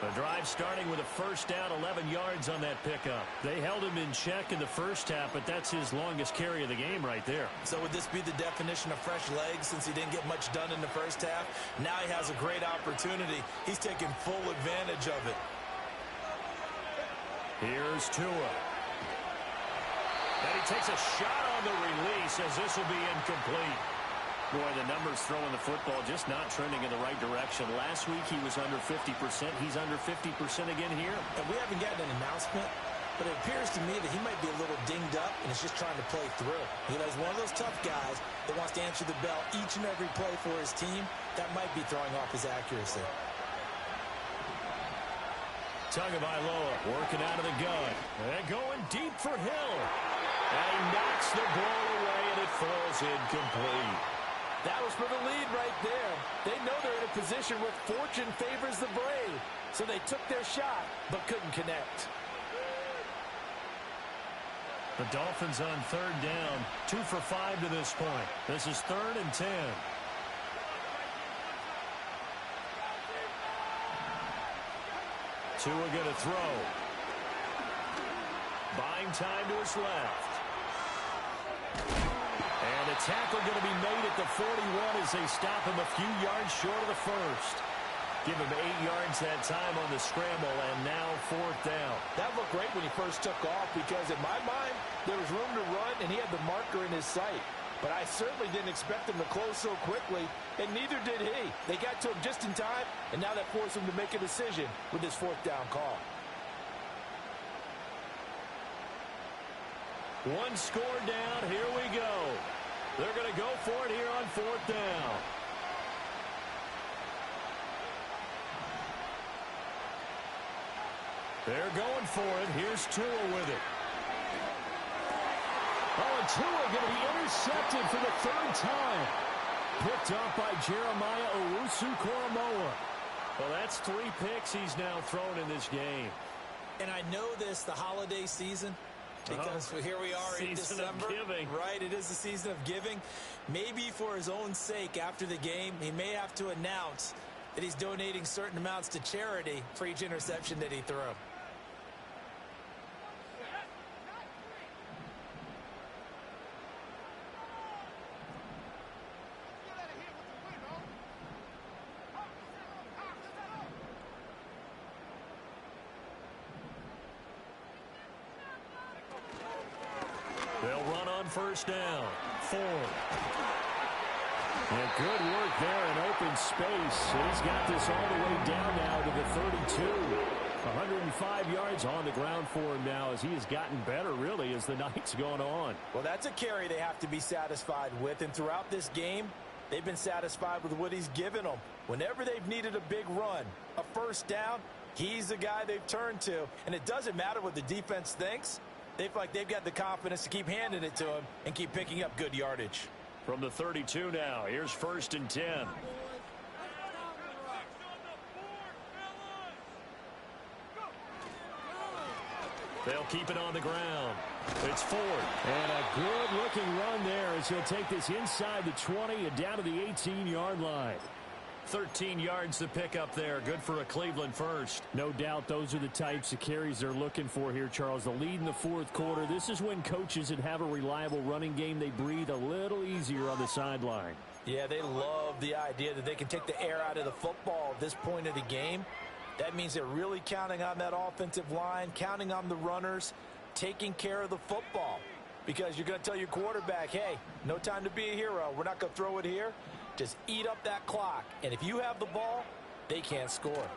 B: The drive starting with a first down, 11 yards on that pickup.
A: They held him in check in the first half, but that's his longest carry of the game right there.
C: So would this be the definition of fresh legs since he didn't get much done in the first half? Now he has a great opportunity. He's taking full advantage of it.
A: Here's Tua.
B: And he takes a shot on the release as this will be incomplete.
A: Boy, the numbers throwing the football just not trending in the right direction. Last week he was under 50%. He's under 50% again here.
C: And we haven't gotten an announcement, but it appears to me that he might be a little dinged up and is just trying to play through. You know, he's one of those tough guys that wants to answer the bell each and every play for his team. That might be throwing off his accuracy.
B: Tagovailoa working out of the gun. And going deep for Hill. And he knocks the ball away, and it falls incomplete.
C: That was for the lead right there. They know they're in a position where fortune favors the brave. So they took their shot, but couldn't connect.
A: The Dolphins on 3rd down, 2 for 5 to this point. This is 3rd and 10. Tua going to throw. Buying time to his left. And a tackle going to be made at the 41 as they stop him a few yards short of the first. Give him 8 yards that time on the scramble, and now 4th down.
C: That looked great when he first took off because, in my mind, there was room to run, and he had the marker in his sight. But I certainly didn't expect him to close so quickly, and neither did he. They got to him just in time, and now that forced him to make a decision with his 4th down call.
B: One score down. Here we go. They're going to go for it here on 4th down.
A: They're going for it. Here's Tua with it. Oh, and Tua going to be intercepted for the 3rd time. Picked up by Jeremiah Owusu-Koramoah.
B: Well, that's 3 picks he's now thrown in this game.
C: And I know this, the holiday season, because here we are in December. Right, it is the season of giving. Maybe for his own sake after the game, he may have to announce that he's donating certain amounts to charity for each interception that he threw.
B: first down. Ford.
A: And good work there in open space. He's got this all the way down now to the 32. 105 yards on the ground for him now as he has gotten better, really, as the night's gone on.
C: Well, that's a carry they have to be satisfied with. And throughout this game, they've been satisfied with what he's given them. Whenever they've needed a big run, a first down, he's the guy they've turned to. And it doesn't matter what the defense thinks. They feel like they've got the confidence to keep handing it to him and keep picking up good yardage.
B: From the 32 now, here's 1st and 10. They'll keep it on the ground. It's Ford.
A: And a good-looking run there as he'll take this inside the 20 and down to the 18-yard line.
B: 13 yards to pick up there. Good for a Cleveland first.
A: No doubt those are the types of carries they're looking for here, Charles. The lead in the fourth quarter. This is when coaches that have a reliable running game, they breathe a little easier on the sideline.
C: Yeah, they love the idea that they can take the air out of the football at this point of the game. That means they're really counting on that offensive line, counting on the runners, taking care of the football. Because you're going to tell your quarterback, hey, no time to be a hero. We're not going to throw it here. Just eat up that clock. And if you have the ball, they can't score.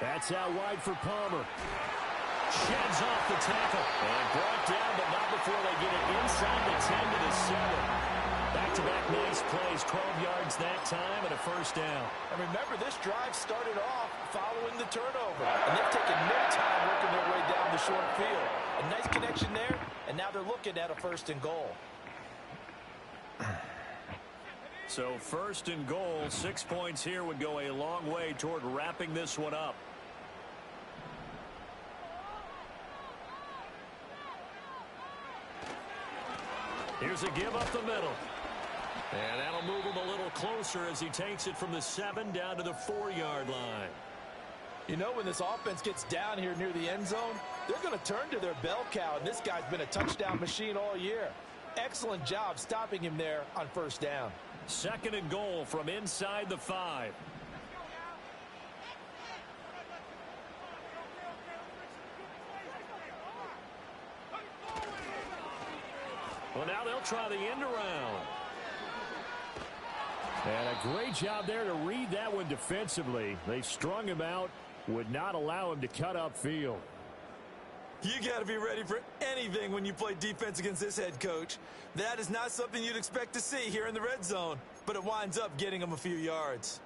A: That's out wide for Palmer.
B: Sheds off the tackle. And brought down, but not before they get it inside the 10 to the 7. Back-to-back nice plays, 12 yards that time and a first down.
C: And remember, this drive started off following the turnover. And they've taken no time working their way down the short field. A nice connection there, and now they're looking at a 1st and goal.
B: So 1st and goal, 6 points here would go a long way toward wrapping this one up. Here's a give up the middle. And that'll move him a little closer as he takes it from the 7 down to the 4-yard line.
C: You know, when this offense gets down here near the end zone, they're going to turn to their bell cow, and this guy's been a touchdown machine all year. Excellent job stopping him there on 1st down.
B: 2nd and goal from inside the 5. Well, now they'll try the end around.
A: And a great job there to read that one defensively. They strung him out, would not allow him to cut upfield.
C: You got to be ready for anything when you play defense against this head coach. That is not something you'd expect to see here in the red zone, but it winds up getting him a few yards.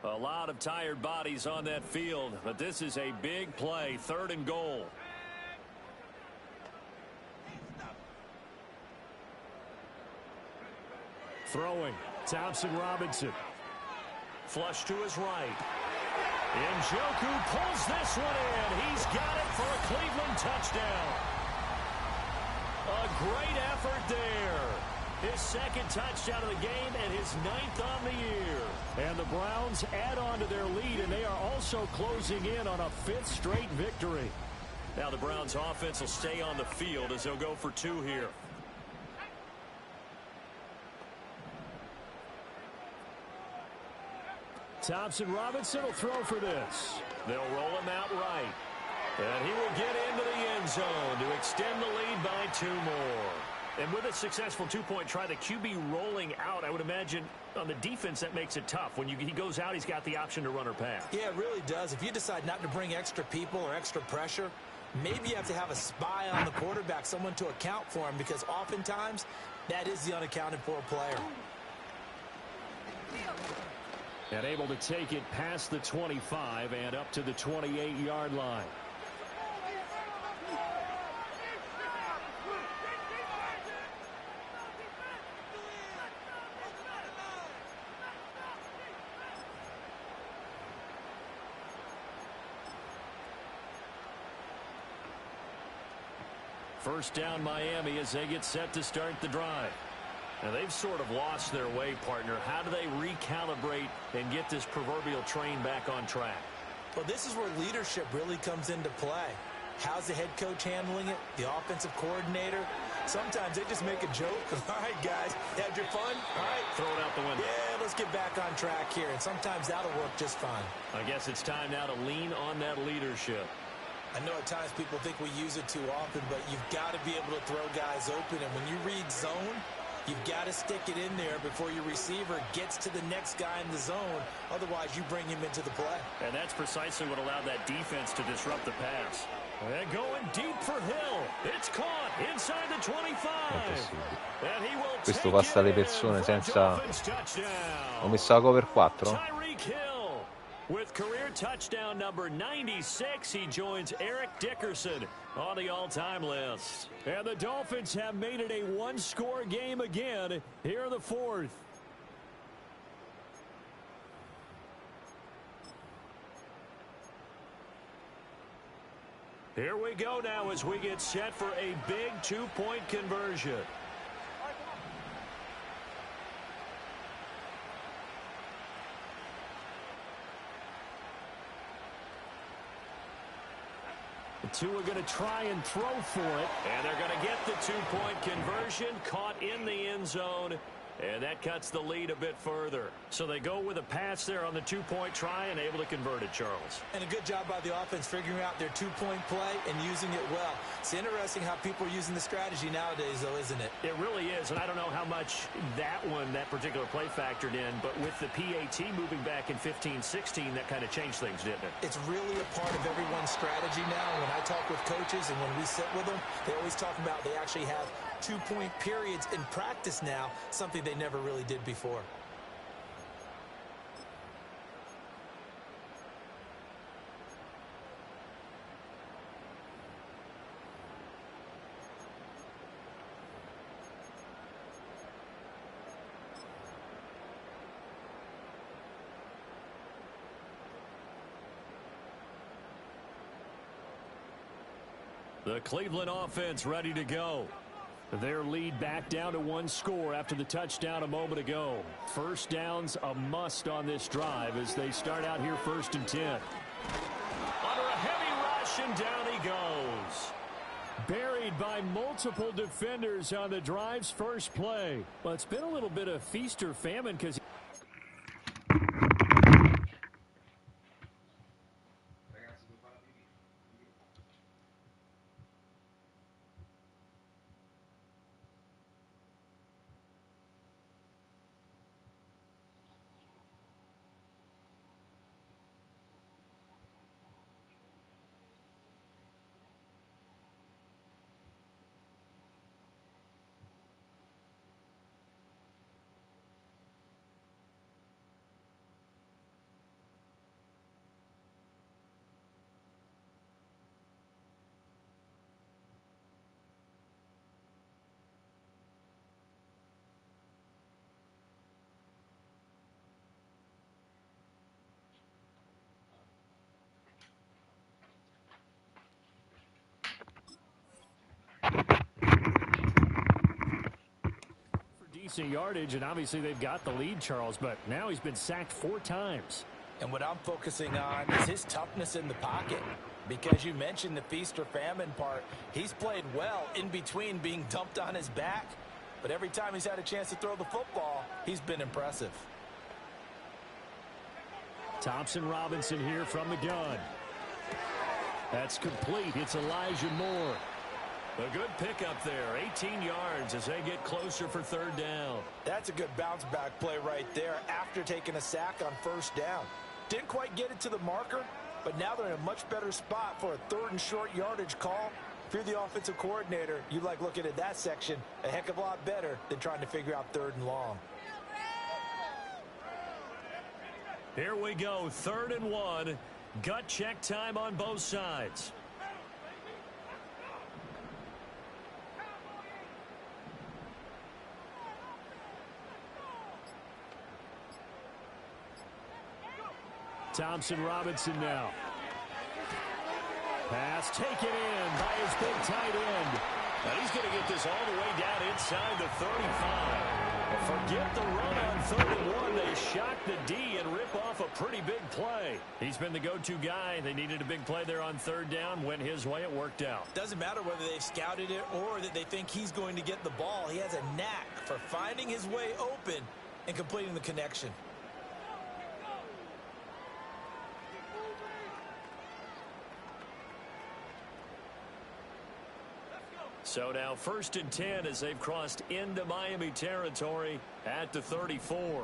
B: A lot of tired bodies on that field, but this is a big play. 3rd and goal.
A: Throwing, Thompson-Robinson.
B: Flush to his right. Njoku pulls this one in. He's got it for a Cleveland touchdown. A great effort there. His 2nd touchdown of the game and his 9th on the year.
A: And the Browns add on to their lead, and they are also closing in on a 5th straight victory.
B: Now the Browns offense will stay on the field as they'll go for 2 here.
A: Thompson-Robinson will throw for this.
B: They'll roll him out right. And he will get into the end zone to extend the lead by 2 more. And with a successful 2-point try, the QB rolling out, I would imagine on the defense that makes it tough. When he goes out, he's got the option to run or pass.
C: Yeah, it really does. If you decide not to bring extra people or extra pressure, maybe you have to have a spy on the quarterback, someone to account for him, because oftentimes that is the unaccounted for player.
A: And able to take it past the 25 and up to the 28-yard line.
B: First down Miami as they get set to start the drive. Now they've sort of lost their way, partner. How do they recalibrate and get this proverbial train back on track?
C: Well, this is where leadership really comes into play. How's the head coach handling it? The offensive coordinator? Sometimes they just make a joke. All right, guys, had your fun? All right.
B: Throw it out the window.
C: Yeah, let's get back on track here, and sometimes that'll work just fine.
B: I guess it's time now to lean on that leadership.
C: I know at times people think we use it too often, but you've got to be able to throw guys open, and when you read zone, you've got to stick it in there before your receiver gets to the next guy in the zone. Otherwise, you bring him into the play.
B: And that's precisely what allowed that defense to disrupt the pass. And going deep for Hill. It's caught inside the 25. And he will
D: Questo passa alle persone senza... Ho messo la cover 4.
B: With career touchdown number 96, he joins Eric Dickerson on the all-time list.
A: And the Dolphins have made it a one-score game again here in the fourth.
B: Here we go now as we get set for a big two-point conversion.
A: The two are going to try and throw for it.
B: And they're going to get the two-point conversion, caught in the end zone. And that cuts the lead a bit further. So they go with a pass there on the two-point try and able to convert it, Charles.
C: And a good job by the offense figuring out their two-point play and using it well. It's interesting how people are using the strategy nowadays, though, isn't it?
B: It really is, and I don't know how much that particular play factored in, but with the PAT moving back in 15-16, that kind of changed things, didn't it?
C: It's really a part of everyone's strategy now. When I talk with coaches and when we sit with them, they always talk about they actually have two-point periods in practice now, something they never really did before.
A: The Cleveland offense ready to go. Their lead back down to one score after the touchdown a moment ago. First down's a must on this drive as they start out here 1st and 10.
B: Under a heavy rush, and down he goes.
A: Buried by multiple defenders on the drive's first play. Well, it's been a little bit of feast or famine because decent yardage, and obviously they've got the lead, Charles, but now he's been sacked 4 times.
C: And what I'm focusing on is his toughness in the pocket. Because you mentioned the feast or famine part, he's played well in between being dumped on his back. But every time he's had a chance to throw the football, he's been impressive.
A: Thompson Robinson here from the gun. That's complete. It's Elijah Moore.
B: A good pickup there, 18 yards as they get closer for 3rd down.
C: That's a good bounce back play right there after taking a sack on 1st down. Didn't quite get it to the marker, but now they're in a much better spot for a 3rd and short yardage call. If you're the offensive coordinator, you like looking at that section a heck of a lot better than trying to figure out 3rd and long.
B: Here we go, 3rd and 1. Gut check time on both sides.
A: Thompson Robinson now. Pass taken in by his big tight end.
B: And he's going to get this all the way down inside the 35. Forget the run on 3rd and 1. They shock the D and rip off a pretty big play. He's been the go-to guy. They needed a big play there on 3rd down. Went his way. It worked out.
C: Doesn't matter whether they've scouted it or that they think he's going to get the ball. He has a knack for finding his way open and completing the connection.
B: So now 1st and 10 as they've crossed into Miami territory at the 34.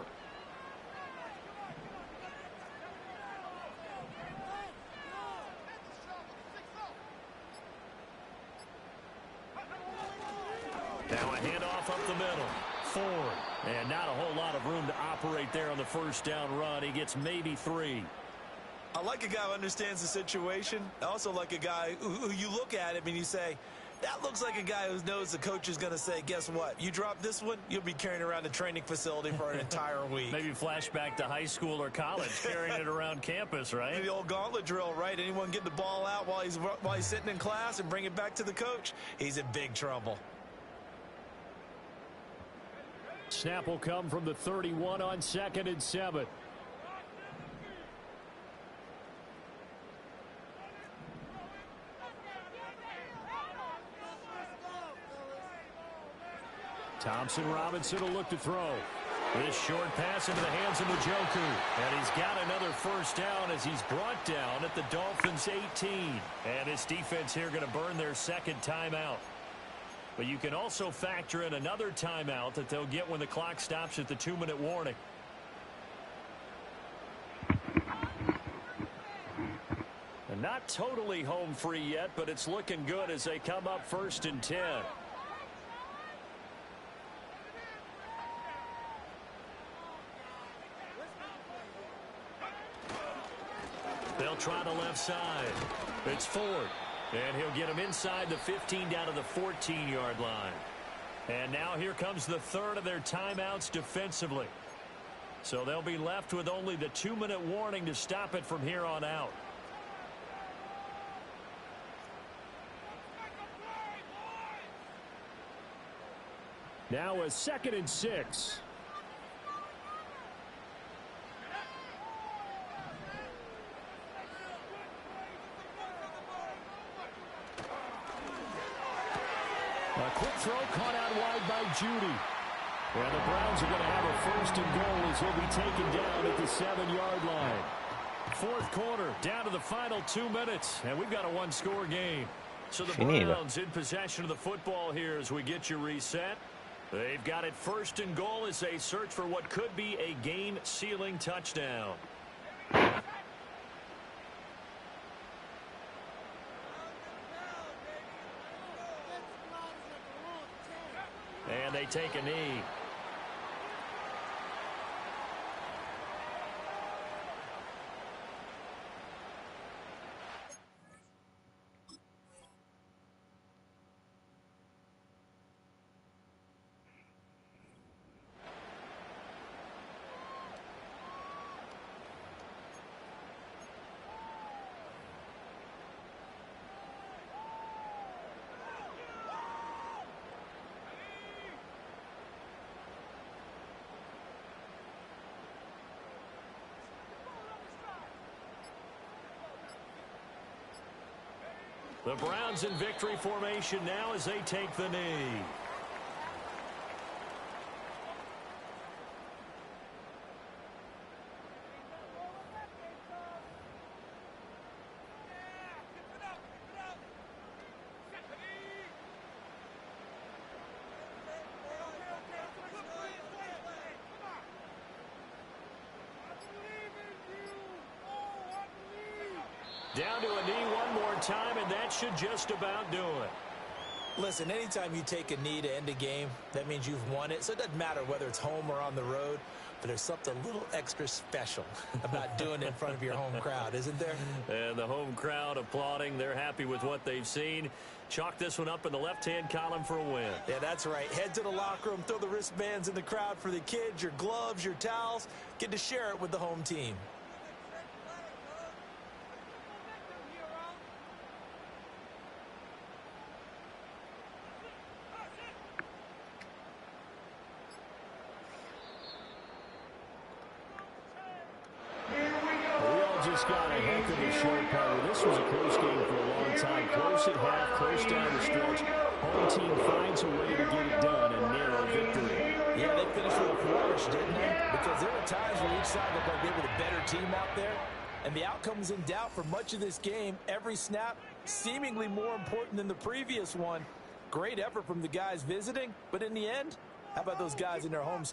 B: Now a handoff up the middle. Ford. And not a whole lot of room to operate there on the 1st down run. He gets maybe 3.
C: I like a guy who understands the situation. I also like a guy who you look at him and you say, that looks like a guy who knows the coach is going to say, guess what? You drop this one, you'll be carrying around the training facility for an entire week.
B: Maybe flashback to high school or college, carrying it around campus, right?
C: Maybe the old gauntlet drill, right? Anyone get the ball out while he's sitting in class and bring it back to the coach? He's in big trouble.
A: Snap will come from the 31 on 2nd and 7. Thompson Robinson will look to throw. This short pass into the hands of Njoku. And he's got another 1st down as he's brought down at the Dolphins 18. And this defense here going to burn their 2nd timeout. But you can also factor in another timeout that they'll get when the clock stops at the 2-minute warning. And not totally home free yet, but it's looking good as they come up 1st and 10. They'll try the left side. It's Ford. And he'll get him inside the 15 down to the 14-yard line. And now here comes the 3rd of their timeouts defensively. So they'll be left with only the 2-minute warning to stop it from here on out. Now a 2nd and 6. A quick throw caught out wide by Judy. And the Browns are going to have a 1st and goal as he'll be taken down at the 7-yard line. 4th quarter, down to the final 2 minutes. And we've got a 1-score game. So the Browns in possession of the football here as we get you reset. They've got it 1st and goal as they search for what could be a game-sealing touchdown. And they take a knee. The Browns in victory formation now as they take the knee. Down to a knee one more time, and that should just about do it.
C: Listen, anytime you take a knee to end a game, that means you've won it. So it doesn't matter whether it's home or on the road, but there's something a little extra special about doing it in front of your home crowd, isn't there?
B: And the home crowd applauding. They're happy with what they've seen. Chalk this one up in the left-hand column for a win.
C: Yeah, that's right. Head to the locker room, throw the wristbands in the crowd for the kids, your gloves, your towels. Get to share it with the home team.
A: got a heck of a show, Carter. This was a close game for a long time. Close at half, close down the stretch. Home team finds a way to get it done, a narrow victory.
C: Yeah, they finished with a flourish, didn't they? Because there were times where each side looked like they were the better team out there. And the outcome was in doubt for much of this game. Every snap seemingly more important than the previous one. Great effort from the guys visiting. But in the end, how about those guys in their home